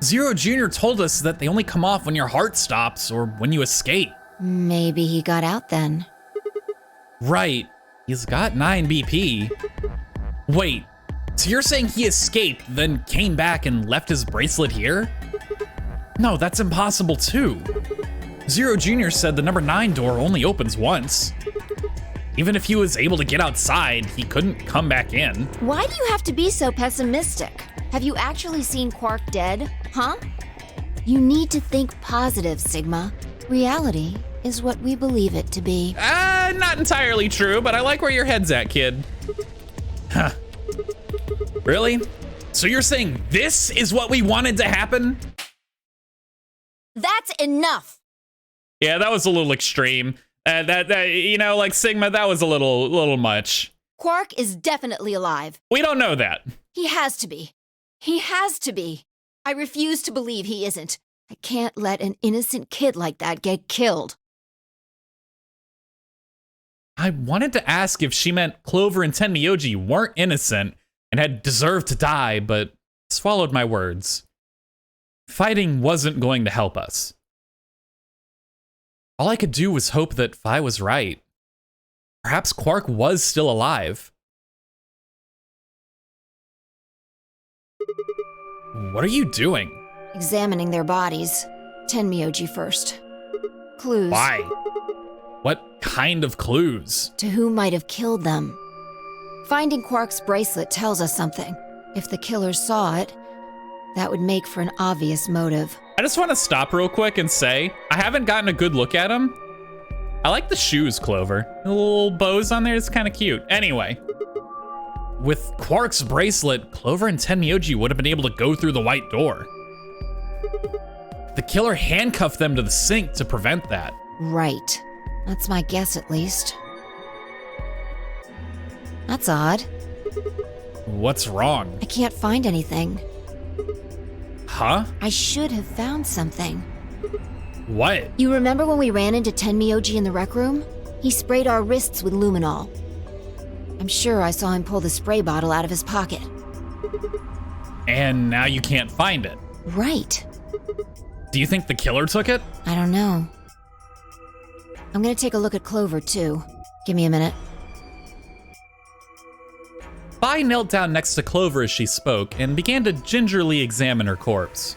Zero Jr. told us that they only come off when your heart stops or when you escape. Maybe he got out then. Right. He's got 9 BP. Wait, so you're saying he escaped, then came back and left his bracelet here? No, that's impossible too. Zero Jr. said the number 9 door only opens once. Even if he was able to get outside, he couldn't come back in. Why do you have to be so pessimistic? Have you actually seen Quark dead, huh? You need to think positive, Sigma. Reality is what we believe it to be. Not entirely true, but I like where your head's at, kid. Huh. Really? So you're saying this is what we wanted to happen? That's enough! Yeah, that was a little extreme. You know, like Sigma, that was a little much. Quark is definitely alive. We don't know that. He has to be. He has to be. I refuse to believe he isn't. I can't let an innocent kid like that get killed. I wanted to ask if she meant Clover and Tenmyoji weren't innocent and had deserved to die, but swallowed my words. Fighting wasn't going to help us. All I could do was hope that Fi was right. Perhaps Quark was still alive. What are you doing? Examining their bodies. Tenmyoji first. Clues. Why? What kind of clues? To who might have killed them. Finding Quark's bracelet tells us something. If the killers saw it, that would make for an obvious motive. I just want to stop real quick and say, I haven't gotten a good look at him. I like the shoes, Clover. The little bows on there is kind of cute. Anyway, with Quark's bracelet, Clover and Tenmyoji would have been able to go through the white door. The killer handcuffed them to the sink to prevent that. Right. That's my guess, at least. That's odd. What's wrong? I can't find anything. Huh? I should have found something. What? You remember when we ran into Tenmyoji in the rec room? He sprayed our wrists with luminol. I'm sure I saw him pull the spray bottle out of his pocket. And now you can't find it. Right. Do you think the killer took it? I don't know. I'm gonna take a look at Clover, too. Give me a minute. Fi knelt down next to Clover as she spoke and began to gingerly examine her corpse.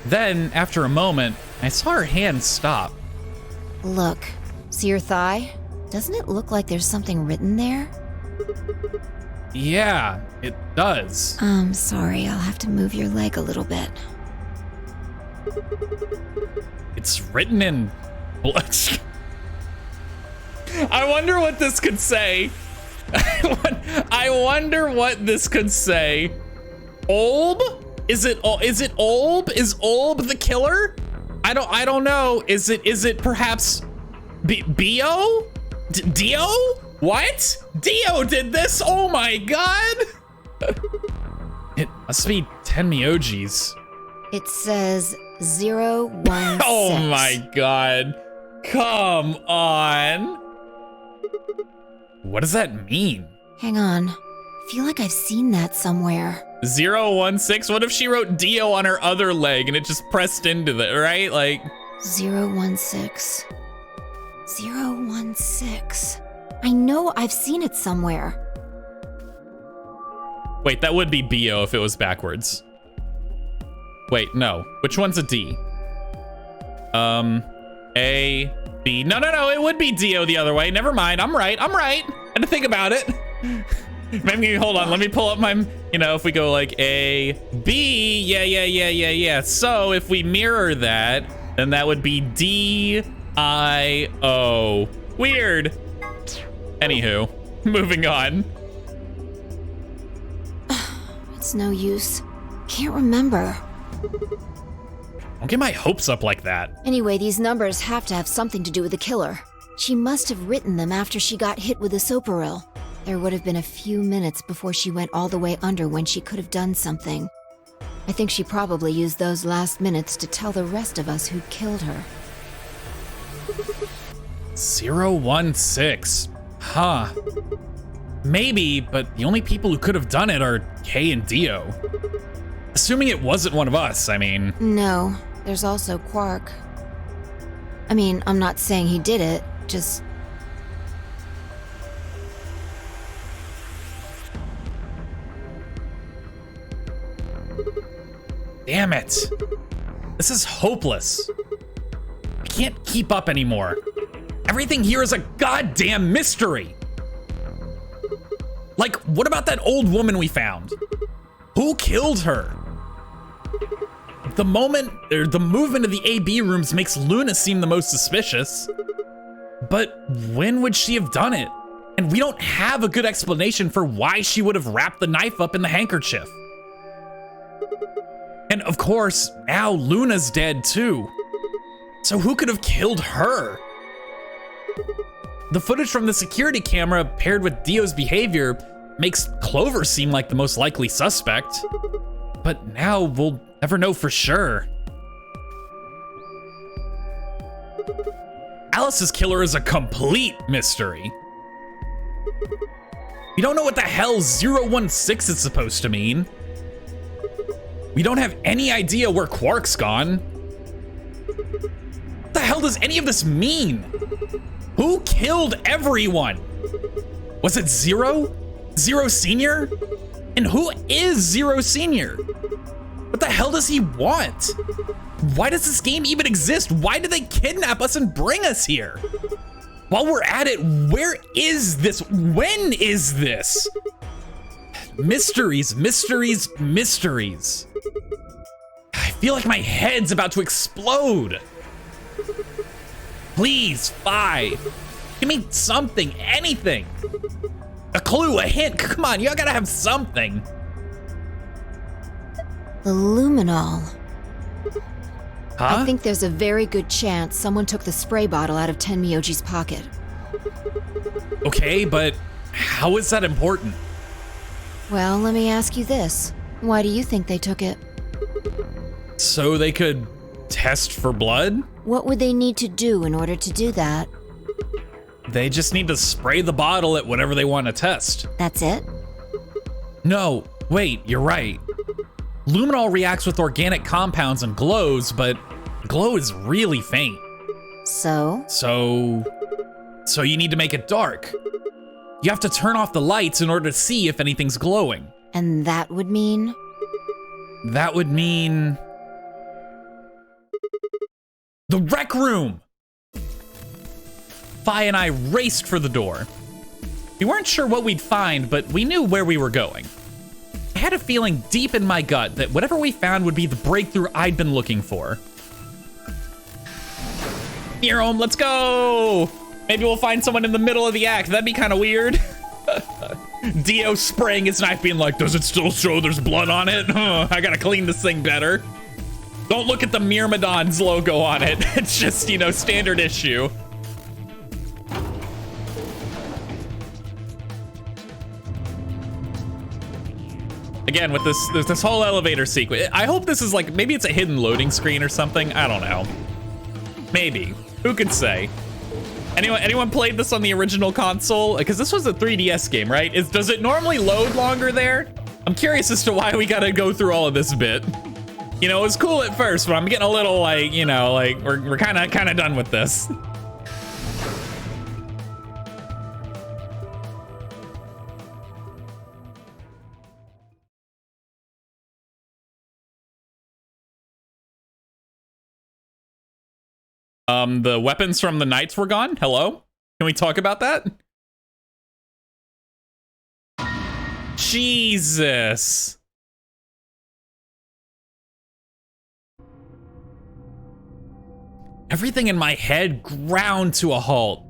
Then, after a moment, I saw her hand stop. Look. See your thigh? Doesn't it look like there's something written there? Yeah, it does. Sorry, I'll have to move your leg a little bit. It's written in blood. I wonder what this could say. I wonder what this could say. Olb? Is it Olb? Is Olb the killer? I don't know. Is it perhaps Bio? Dio? What? Dio did this? Oh my god! It must be 10 Miojis. It says 016. Oh my god. Come on. What does that mean? Hang on. I feel like I've seen that somewhere. 016? What if she wrote Dio on her other leg and it just pressed into the, right? Like 016. 016. I know I've seen it somewhere. wait, that would be Bio if it was backwards. Wait, no. Which one's a D? A, B. No, it would be Dio the other way. Never mind. I'm right. I had to think about it. Maybe, hold on. Let me pull up my, if we go like A, B. Yeah. So if we mirror that, then that would be D, I, O. Weird. Anywho, moving on. It's no use. Can't remember. Don't get my hopes up like that. Anyway, these numbers have to have something to do with the killer. She must have written them after she got hit with a soparil. There would have been a few minutes before she went all the way under when she could have done something. I think she probably used those last minutes to tell the rest of us who killed her. 016. Huh. Maybe, but the only people who could have done it are Kay and Dio. Assuming it wasn't one of us, I mean. No, there's also Quark. I mean, I'm not saying he did it, just... Damn it. This is hopeless. I can't keep up anymore. Everything here is a goddamn mystery. Like, what about that old woman we found? Who killed her? The movement of the AB rooms makes Luna seem the most suspicious. But when would she have done it? And we don't have a good explanation for why she would have wrapped the knife up in the handkerchief. And of course, now Luna's dead too. So who could have killed her? The footage from the security camera paired with Dio's behavior makes Clover seem like the most likely suspect. But now we'll never know for sure. Alice's killer is a complete mystery. We don't know what the hell 016 is supposed to mean. We don't have any idea where Quark's gone. What the hell does any of this mean? Who killed everyone? Was it Zero? Zero Senior? And who is Zero Senior? What the hell does he want? Why does this game even exist? Why did they kidnap us and bring us here? While we're at it, where is this? When is this? Mysteries. I feel like my head's about to explode. Please, 5. Give me something, anything. A clue, a hint, come on, you gotta have something. The luminol. Huh? I think there's a very good chance someone took the spray bottle out of Tenmyoji's pocket. Okay, but how is that important? Well, let me ask you this. Why do you think they took it? So they could test for blood? What would they need to do in order to do that? They just need to spray the bottle at whatever they want to test. That's it? No, wait, you're right. Luminol reacts with organic compounds and glows, but glow is really faint. So you need to make it dark. You have to turn off the lights in order to see if anything's glowing. And that would mean? That would mean... the rec room! Fi and I raced for the door. We weren't sure what we'd find, but we knew where we were going. I had a feeling deep in my gut that whatever we found would be the breakthrough I'd been looking for. Near home, let's go! Maybe we'll find someone in the middle of the act. That'd be kind of weird. Dio spraying his knife being like, does it still show there's blood on it? I gotta clean this thing better. Don't look at the Myrmidon's logo on it. It's just, standard issue. Again, with this whole elevator sequence. I hope this is like, maybe it's a hidden loading screen or something. I don't know. Maybe. Who could say? Anyone played this on the original console? Because this was a 3DS game, right? Does it normally load longer there? I'm curious as to why we gotta go through all of this bit. You know, it was cool at first, but I'm getting a little like, you know, like we're kind of done with this. The weapons from the knights were gone. Hello? Can we talk about that? Jesus. Everything in my head ground to a halt.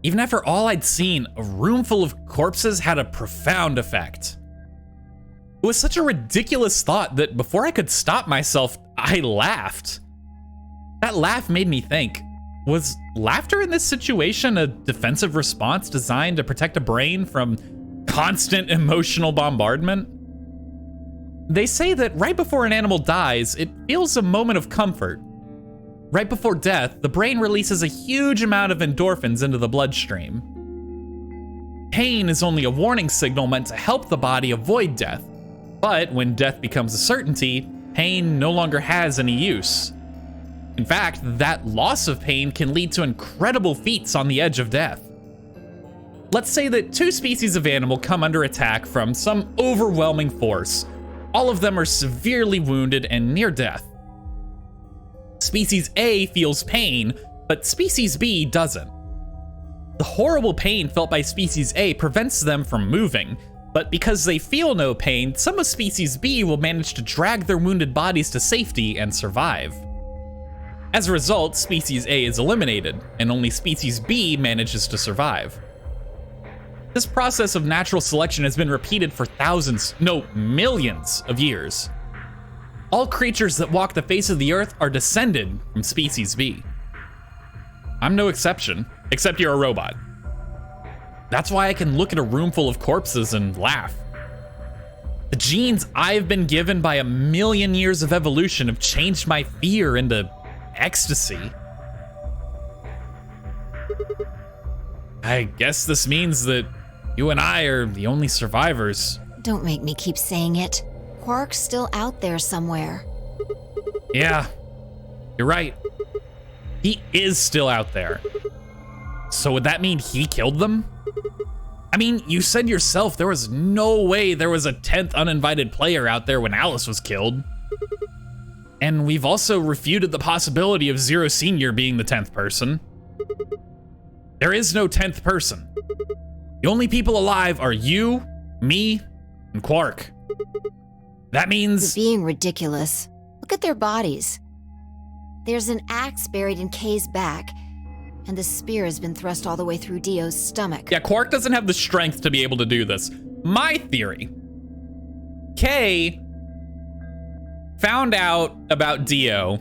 Even after all I'd seen, a room full of corpses had a profound effect. It was such a ridiculous thought that before I could stop myself, I laughed. That laugh made me think, was laughter in this situation a defensive response designed to protect a brain from constant emotional bombardment? They say that right before an animal dies, it feels a moment of comfort. Right before death, the brain releases a huge amount of endorphins into the bloodstream. Pain is only a warning signal meant to help the body avoid death. But when death becomes a certainty, pain no longer has any use. In fact, that loss of pain can lead to incredible feats on the edge of death. Let's say that two species of animal come under attack from some overwhelming force. All of them are severely wounded and near death. Species A feels pain, but Species B doesn't. The horrible pain felt by Species A prevents them from moving, but because they feel no pain, some of Species B will manage to drag their wounded bodies to safety and survive. As a result, Species A is eliminated, and only Species B manages to survive. This process of natural selection has been repeated for thousands, no, millions of years. All creatures that walk the face of the earth are descended from Species B. I'm no exception, except you're a robot. That's why I can look at a room full of corpses and laugh. The genes I've been given by a million years of evolution have changed my fear into ecstasy. I guess this means that you and I are the only survivors. Don't make me keep saying it. Quark's still out there somewhere. Yeah, you're right. He is still out there. So would that mean he killed them? I mean, you said yourself there was no way there was a 10th uninvited player out there when Alice was killed. And we've also refuted the possibility of Zero Senior being the 10th person. There is no 10th person. The only people alive are you, me, and Quark. That means... You're being ridiculous. Look at their bodies. There's an axe buried in Kay's back, and the spear has been thrust all the way through Dio's stomach. Yeah, Quark doesn't have the strength to be able to do this. My theory. Kay found out about Dio,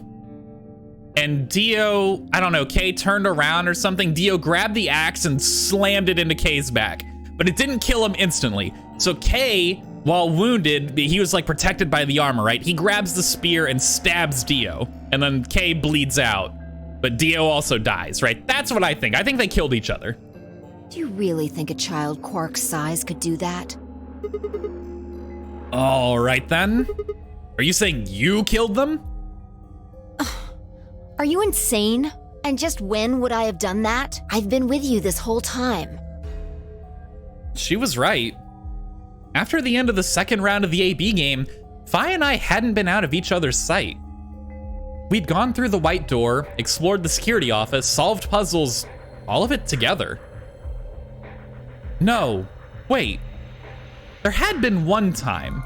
and Dio, I don't know, Kay turned around or something. Dio grabbed the axe and slammed it into Kay's back, but it didn't kill him instantly. So Kay, while wounded, he was like protected by the armor, right? He grabs the spear and stabs Dio, and then Kay bleeds out, but Dio also dies, right? That's what I think. I think they killed each other. Do you really think a child Quark's size could do that? All right then. Are you saying you killed them? Are you insane? And just when would I have done that? I've been with you this whole time. She was right. After the end of the second round of the AB game, Fi and I hadn't been out of each other's sight. We'd gone through the white door, explored the security office, solved puzzles, all of it together. No, wait. There had been one time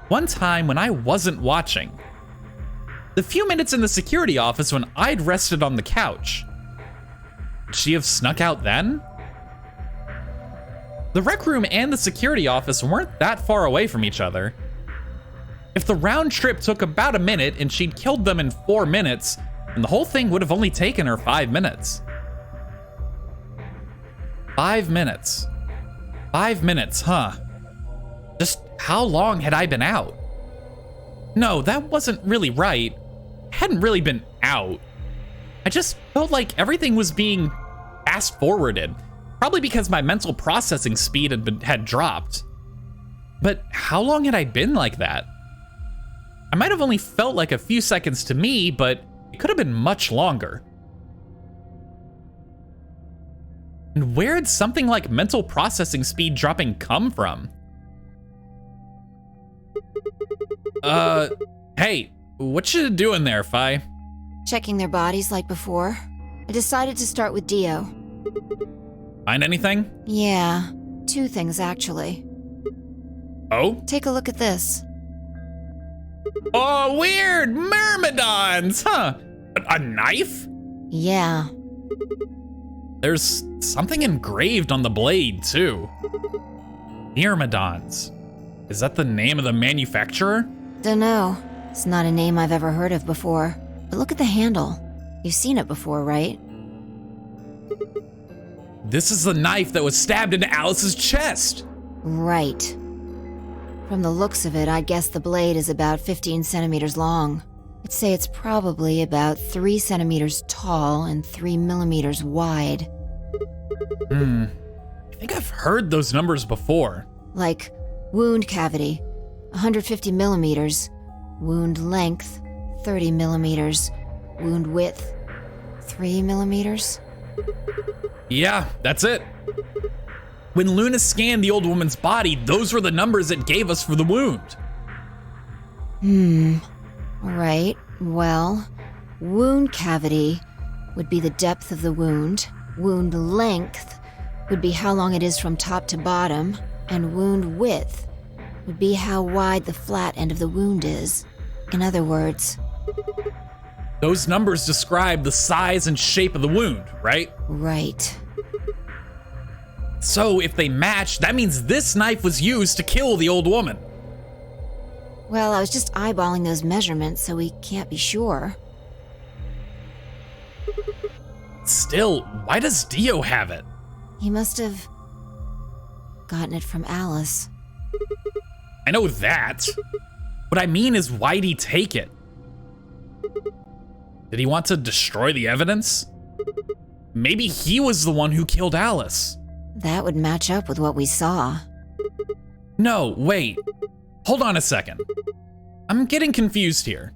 when I wasn't watching. The few minutes in the security office when I'd rested on the couch. Would she have snuck out then? The rec room and the security office weren't that far away from each other. If the round trip took about a minute and she'd killed them in 4 minutes, then the whole thing would have only taken her 5 minutes. 5 minutes. 5 minutes, huh? Just how long had I been out? No, that wasn't really right. I hadn't really been out. I just felt like everything was being fast forwarded, probably because my mental processing speed had dropped. But how long had I been like that? I might have only felt like a few seconds to me, but it could have been much longer. And where did something like mental processing speed dropping come from? Hey, what you doing there, Fi? Checking their bodies like before. I decided to start with Dio. Find anything? Yeah, 2 things actually. Oh? Take a look at this. Oh, weird! Myrmidons, huh? A knife? Yeah. There's something engraved on the blade, too. Myrmidons. Is that the name of the manufacturer? Dunno. It's not a name I've ever heard of before. But look at the handle. You've seen it before, right? This is the knife that was stabbed into Alice's chest. Right. From the looks of it, I guess the blade is about 15 centimeters long. I'd say it's probably about 3 centimeters tall and 3 millimeters wide. I think I've heard those numbers before. Like, wound cavity, 150 millimeters. Wound length, 30 millimeters. Wound width, 3 millimeters. Yeah, that's it. When Luna scanned the old woman's body, those were the numbers it gave us for the wound. Right, well, wound cavity would be the depth of the wound. Wound length would be how long it is from top to bottom. And wound width would be how wide the flat end of the wound is. In other words... Those numbers describe the size and shape of the wound, right? Right. So if they match, that means this knife was used to kill the old woman. Well, I was just eyeballing those measurements, so we can't be sure. Still, why does Dio have it? He must have gotten it from Alice. I know that. What I mean is, why'd he take it? Did he want to destroy the evidence? Maybe he was the one who killed Alice. That would match up with what we saw. No, wait. Hold on a second. I'm getting confused here.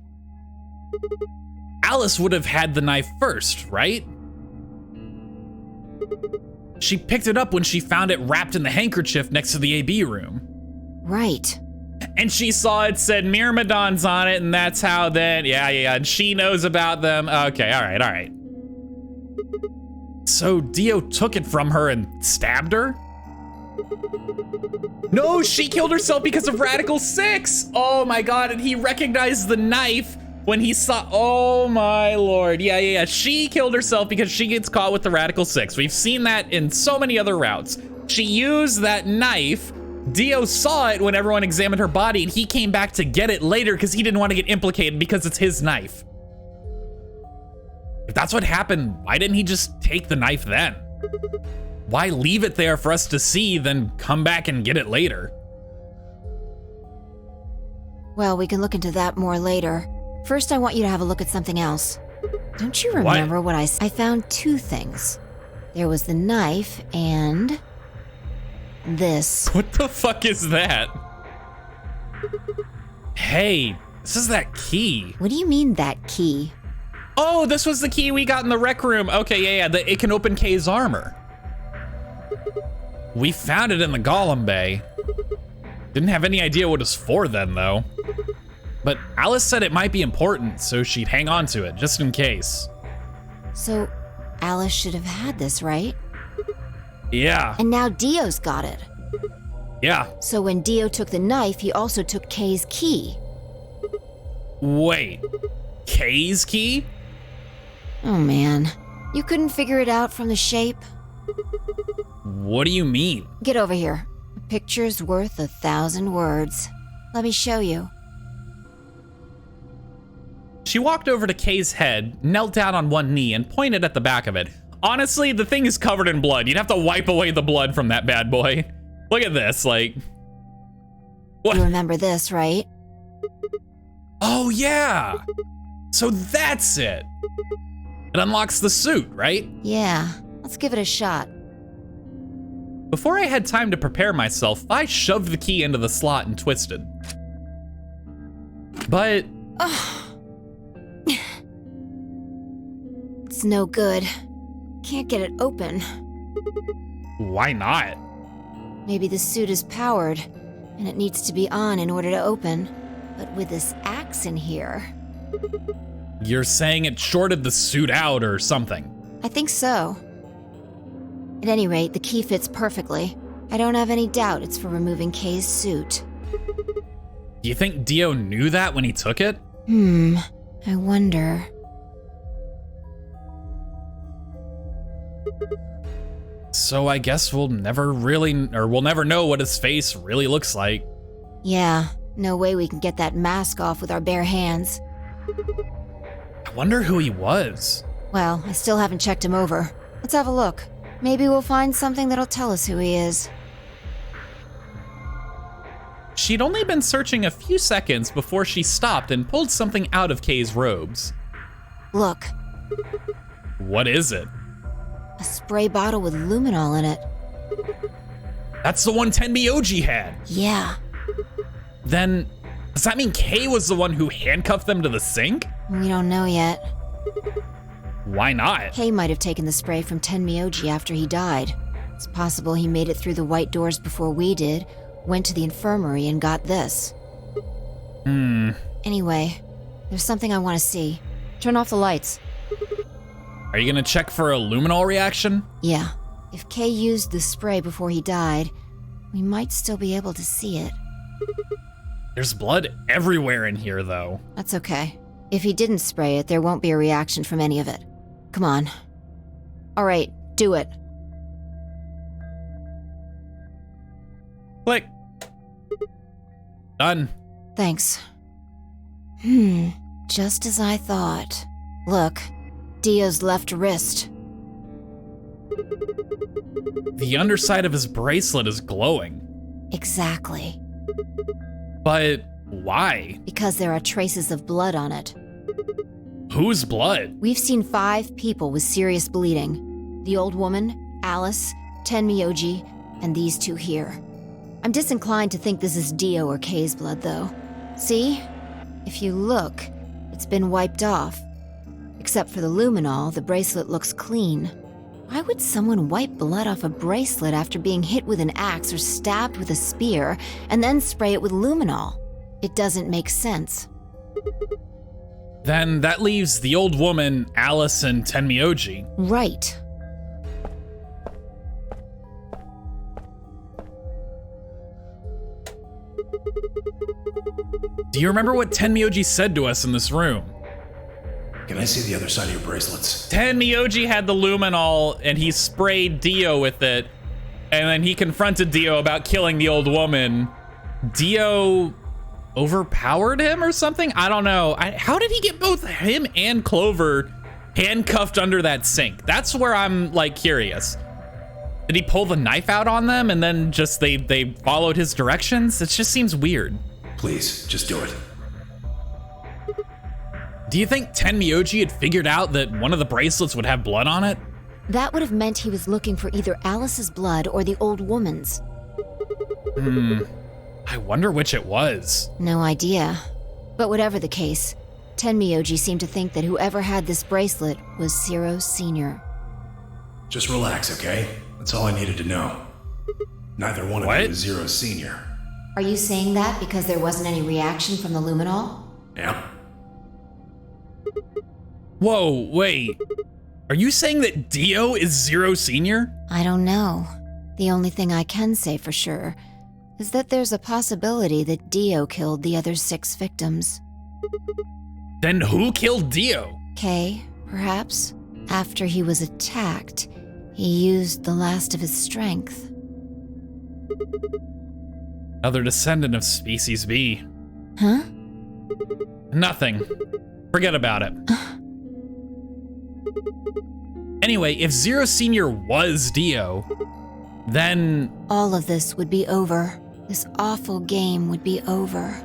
Alice would have had the knife first, right? She picked it up when she found it wrapped in the handkerchief next to the AB room. Right. And she saw it said Myrmidons on it, and that's how then, yeah, and she knows about them. Okay, all right. So Dio took it from her and stabbed her? No, she killed herself because of Radical 6. Oh my God, and he recognized the knife when he saw, oh my Lord. Yeah. She killed herself because she gets caught with the Radical 6. We've seen that in so many other routes. She used that knife. Dio saw it when everyone examined her body, and he came back to get it later because he didn't want to get implicated because it's his knife. If that's what happened, why didn't he just take the knife then? Why leave it there for us to see, then come back and get it later? Well, we can look into that more later. First, I want you to have a look at something else. Don't you remember what I found 2 things. There was the knife and... this. What the fuck is that? Hey, this is that key. What do you mean, that key? Oh, this was the key we got in the rec room. Okay, yeah, it can open Kay's armor. We found it in the Golem Bay. Didn't have any idea what it was for then, though. But Alice said it might be important, so she'd hang on to it, just in case. So, Alice should have had this, right? Yeah. And now Dio's got it. Yeah. So when Dio took the knife, he also took Kay's key. Wait. Kay's key? Oh man. You couldn't figure it out from the shape? What do you mean? Get over here. A picture's worth 1,000 words. Let me show you. She walked over to Kay's head, knelt down on one knee, and pointed at the back of it. Honestly, the thing is covered in blood. You'd have to wipe away the blood from that bad boy. Look at this, like... What? You remember this, right? Oh, yeah. So that's it. It unlocks the suit, right? Yeah, let's give it a shot. Before I had time to prepare myself, I shoved the key into the slot and twisted. But It's no good. Can't get it open. why not? Maybe the suit is powered, and it needs to be on in order to open. But with this axe in here... You're saying it shorted the suit out or something? I think so. At any rate, the key fits perfectly. I don't have any doubt it's for removing Kay's suit. Do you think Dio knew that when he took it? I wonder... So I guess we'll never know what his face really looks like. Yeah, no way we can get that mask off with our bare hands. I wonder who he was. Well, I still haven't checked him over. Let's have a look. Maybe we'll find something that'll tell us who he is. She'd only been searching a few seconds before she stopped and pulled something out of Kay's robes. Look, What is it? a spray bottle with luminol in it. That's the one Tenmyoji had. Yeah, Then, does that mean Kay was the one who handcuffed them to the sink? we don't know yet. Why not? Kay might have taken the spray from Tenmyoji after he died. It's possible he made it through the white doors before we did, went to the infirmary and got this. Anyway, there's something I want to see. Turn off the lights. Are you gonna check for a luminol reaction? Yeah, if Kay used the spray before he died, we might still be able to see it. There's blood everywhere in here, though. That's okay. If he didn't spray it, there won't be a reaction from any of it. Come on. All right, do it. Click. Done. Thanks. Just as I thought. Look, Dio's left wrist. The underside of his bracelet is glowing. Exactly. But why? Because there are traces of blood on it. Whose blood? We've seen 5 people with serious bleeding. The old woman, Alice, Tenmyoji, and these 2 here. I'm disinclined to think this is Dio or Kay's blood, though. See? If you look, it's been wiped off. Except for the luminol, the bracelet looks clean. Why would someone wipe blood off a bracelet after being hit with an axe or stabbed with a spear, and then spray it with luminol? It doesn't make sense. Then that leaves the old woman, Alice, and Tenmyoji. Right. Do you remember what Tenmyoji said to us in this room? Can I see the other side of your bracelets? Tenmyoji had the luminol and he sprayed Dio with it, and then he confronted Dio about killing the old woman. Dio overpowered him or something? I don't know. How did he get both him and Clover handcuffed under that sink? That's where I'm like curious. Did he pull the knife out on them and then just they followed his directions? It just seems weird. Please, just do it. Do you think Tenmyoji had figured out that one of the bracelets would have blood on it? That would have meant he was looking for either Alice's blood or the old woman's. I wonder which it was. No idea. But whatever the case, Tenmyoji seemed to think that whoever had this bracelet was Zero Sr. Just relax, okay? That's all I needed to know. Neither one of What? you is Zero Senior. Are you saying that because there wasn't any reaction from the luminol? Yeah? Whoa, wait. Are you saying that Dio is Zero Senior? I don't know. The only thing I can say for sure is that there's a possibility that Dio killed the other 6 victims. Then who killed Dio? Kay, perhaps? After he was attacked, he used the last of his strength. Another descendant of Species B. Huh? Nothing. Forget about it. Anyway, if Zero Senior was Dio, then... All of this would be over. this awful game would be over.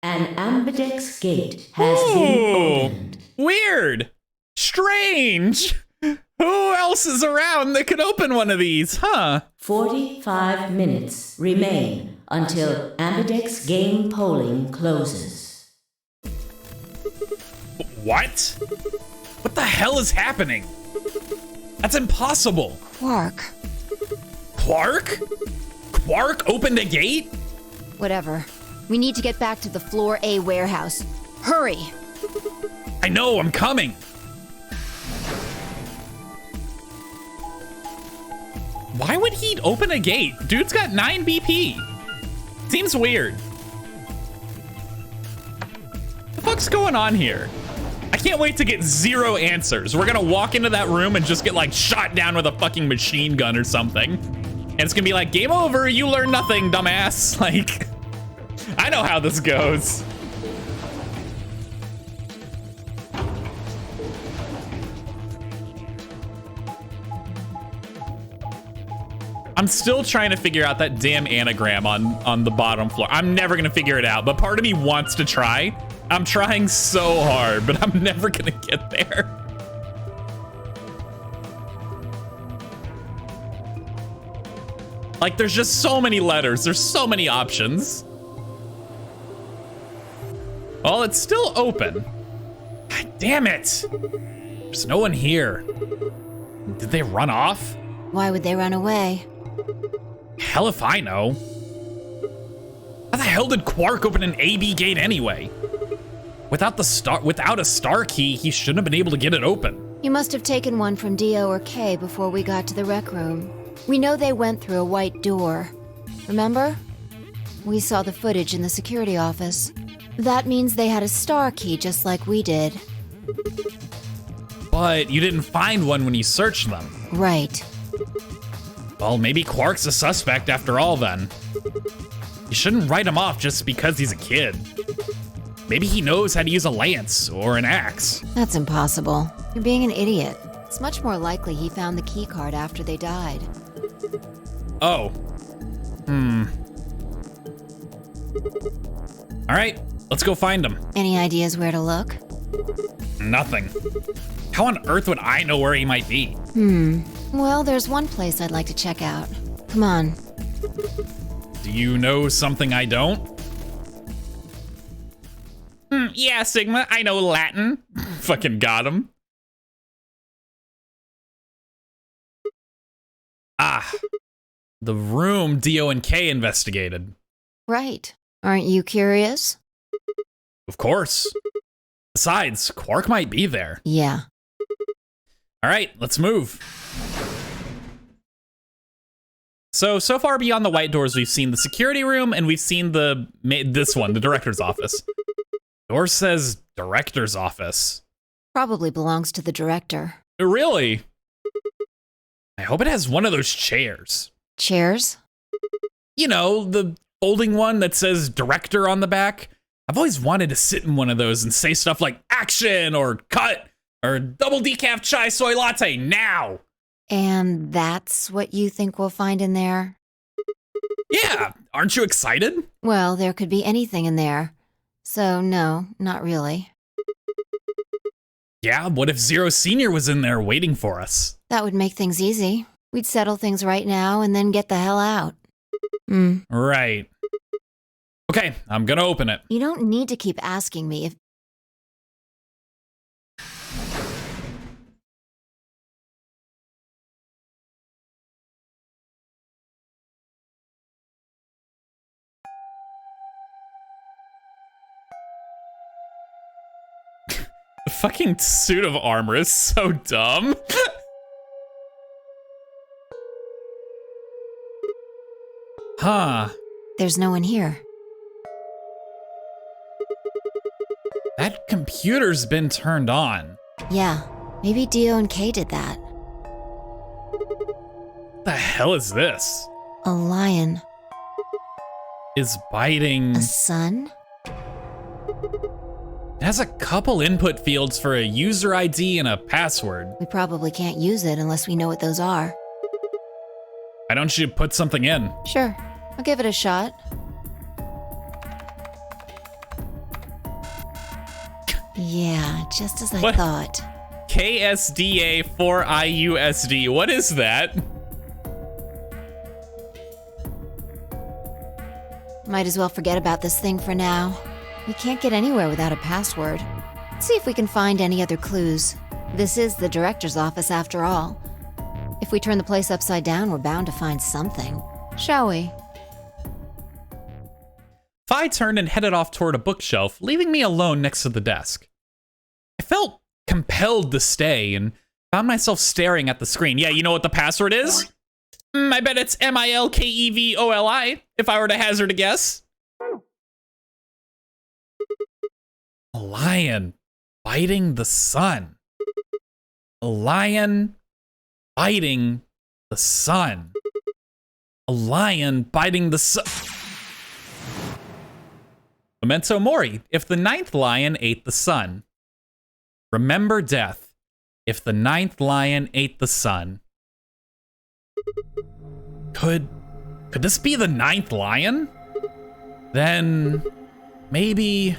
An ambidex gate has been opened. Weird. Strange. Who else is around that could open one of these, huh? 45 minutes remain until ambidex game polling closes. What? What the hell is happening? That's impossible. Quark. Quark? Quark opened a gate? Whatever. We need to get back to the Floor A warehouse. Hurry! I know, I'm coming. Why would he open a gate? Dude's got 9 BP. Seems weird. What the fuck's going on here? I can't wait to get 0 answers. We're gonna walk into that room and just get like shot down with a fucking machine gun or something. And it's gonna be like, game over, you learn nothing, dumbass. Like, I know how this goes. I'm still trying to figure out that damn anagram on the bottom floor. I'm never gonna figure it out, but part of me wants to try. I'm trying so hard, but I'm never gonna get there. Like, there's just so many letters. There's so many options. Well, it's still open. God damn it. There's no one here. Did they run off? Why would they run away? Hell if I know. How the hell did Quark open an AB gate anyway? Without a star key, he shouldn't have been able to get it open. You must have taken one from Dio or Kay before we got to the rec room. We know they went through a white door. Remember? We saw the footage in the security office. That means they had a star key just like we did. But you didn't find one when you searched them. Right. Well, maybe Quark's a suspect after all then. You shouldn't write him off just because he's a kid. Maybe he knows how to use a lance or an axe. That's impossible. You're being an idiot. It's much more likely he found the key card after they died. Oh. All right, let's go find him. Any ideas where to look? Nothing. How on earth would I know where he might be? Well, there's one place I'd like to check out. Come on. Do you know something I don't? Yeah, Sigma, I know Latin. Fucking got him. Ah, the room Dio and Kay investigated. Right. Aren't you curious? Of course. Besides, Quark might be there. Yeah. All right, let's move. So far beyond the white doors, we've seen the security room and we've seen this one, the director's office. Door says director's office. Probably belongs to the director. Really? I hope it has one of those chairs. Chairs? You know, the folding one that says director on the back. I've always wanted to sit in one of those and say stuff like action or cut or double decaf chai soy latte now. And that's what you think we'll find in there? Yeah, aren't you excited? Well, there could be anything in there. So no, not really. Yeah, what if Zero Senior was in there waiting for us? That would make things easy. We'd settle things right now and then get the hell out. Right. Okay, I'm gonna open it. You don't need to keep asking me if... The fucking suit of armor is so dumb. Huh. There's no one here. That computer's been turned on. Yeah, maybe Dio and Kay did that. What the hell is this? A lion. Is biting... A sun? It has a couple input fields for a user ID and a password. We probably can't use it unless we know what those are. Why don't you put something in? Sure, I'll give it a shot. Yeah, just as I What? thought. KSDA4IUSD. What is that? Might as well forget about this thing for now. We can't get anywhere without a password. Let's see if we can find any other clues. This is the director's office after all. If we turn the place upside down, we're bound to find something. Shall we? Fi turned and headed off toward a bookshelf, leaving me alone next to the desk. I felt compelled to stay and found myself staring at the screen. Yeah, you know what the password is? I bet it's MILKEVOLI, if I were to hazard a guess. A lion biting the sun. A lion biting the sun. A lion biting the sun. Memento Mori, if the ninth lion ate the sun. Remember death, if the ninth lion ate the sun. Could this be the ninth lion? Then maybe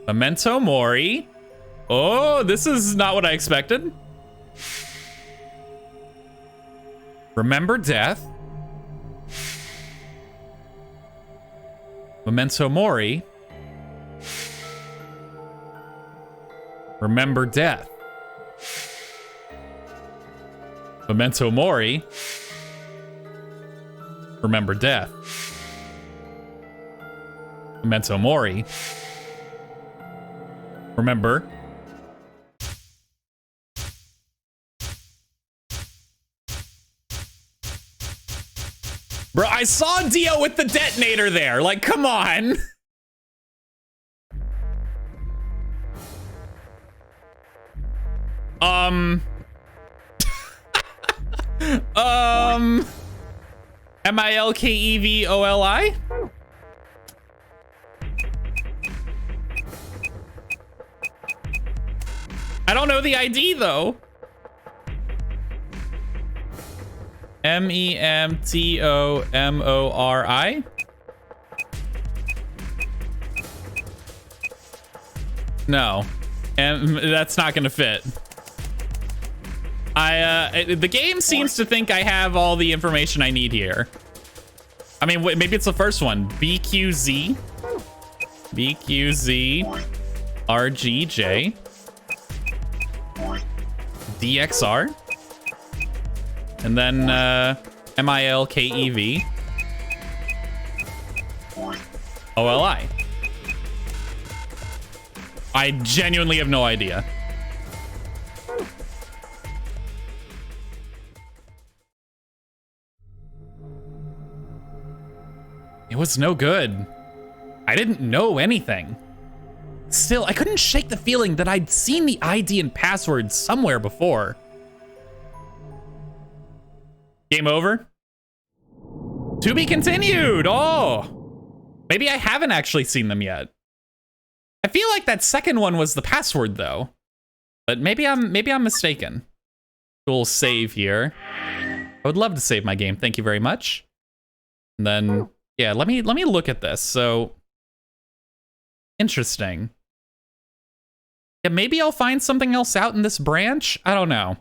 Memento Mori. Oh, this is not what I expected. Remember death. Memento Mori. Remember death. Memento Mori. Remember death. Memento Mori. Remember. Bro, I saw Dio with the detonator there. Like, come on. MILKEVOLI? I don't know the ID though. MEMTOMORI? No. And that's not gonna fit. The game seems to think I have all the information I need here. I mean, wait, maybe it's the first one. BQZ. BQZ. RGJ. DXR. And then, MILKEV. OLI. I genuinely have no idea. It was no good. I didn't know anything. Still, I couldn't shake the feeling that I'd seen the ID and password somewhere before. Game over? To be continued. Oh, maybe I haven't actually seen them yet. I feel like that second one was the password though, but maybe I'm mistaken. We'll save here. I would love to save my game. Thank you very much. And then, yeah, let me look at this. So interesting. Yeah, maybe I'll find something else out in this branch. I don't know.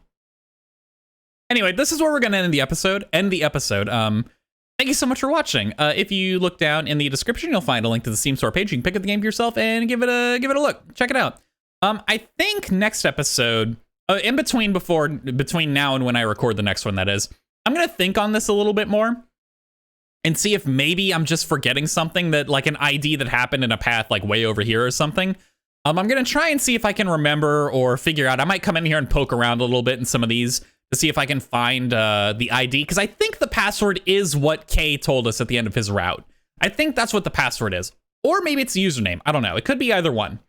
Anyway, this is where we're gonna end the episode. Thank you so much for watching. If you look down in the description, you'll find a link to the Steam store page. You can pick up the game for yourself and give it a look. Check it out. I think next episode, between now and when I record the next one, that is, I'm gonna think on this a little bit more and see if maybe I'm just forgetting something, that like an ID that happened in a path like way over here or something. I'm gonna try and see if I can remember or figure out. I might come in here and poke around a little bit in some of these to see if I can find the ID, because I think the password is what Kay told us at the end of his route. I think that's what the password is. Or maybe it's the username. I don't know. It could be either one,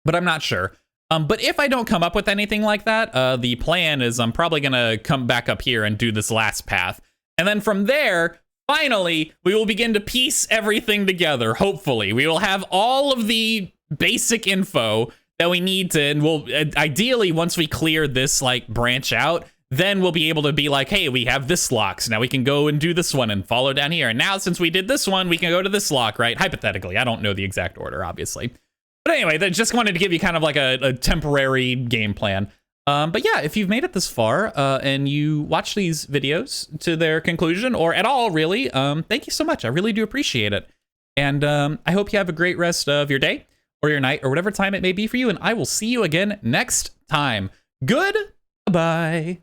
but I'm not sure. But if I don't come up with anything like that, the plan is I'm probably going to come back up here and do this last path. And then from there, finally, we will begin to piece everything together. Hopefully, we will have all of the basic info that we need to, and we'll ideally, once we clear this like branch out, then we'll be able to be like, hey, we have this lock, so now we can go and do this one and follow down here. And now since we did this one, we can go to this lock, right? Hypothetically, I don't know the exact order, obviously. But anyway, I just wanted to give you kind of like a temporary game plan. But yeah, if you've made it this far and you watch these videos to their conclusion, or at all, really, thank you so much. I really do appreciate it. And I hope you have a great rest of your day or your night or whatever time it may be for you. And I will see you again next time. Goodbye.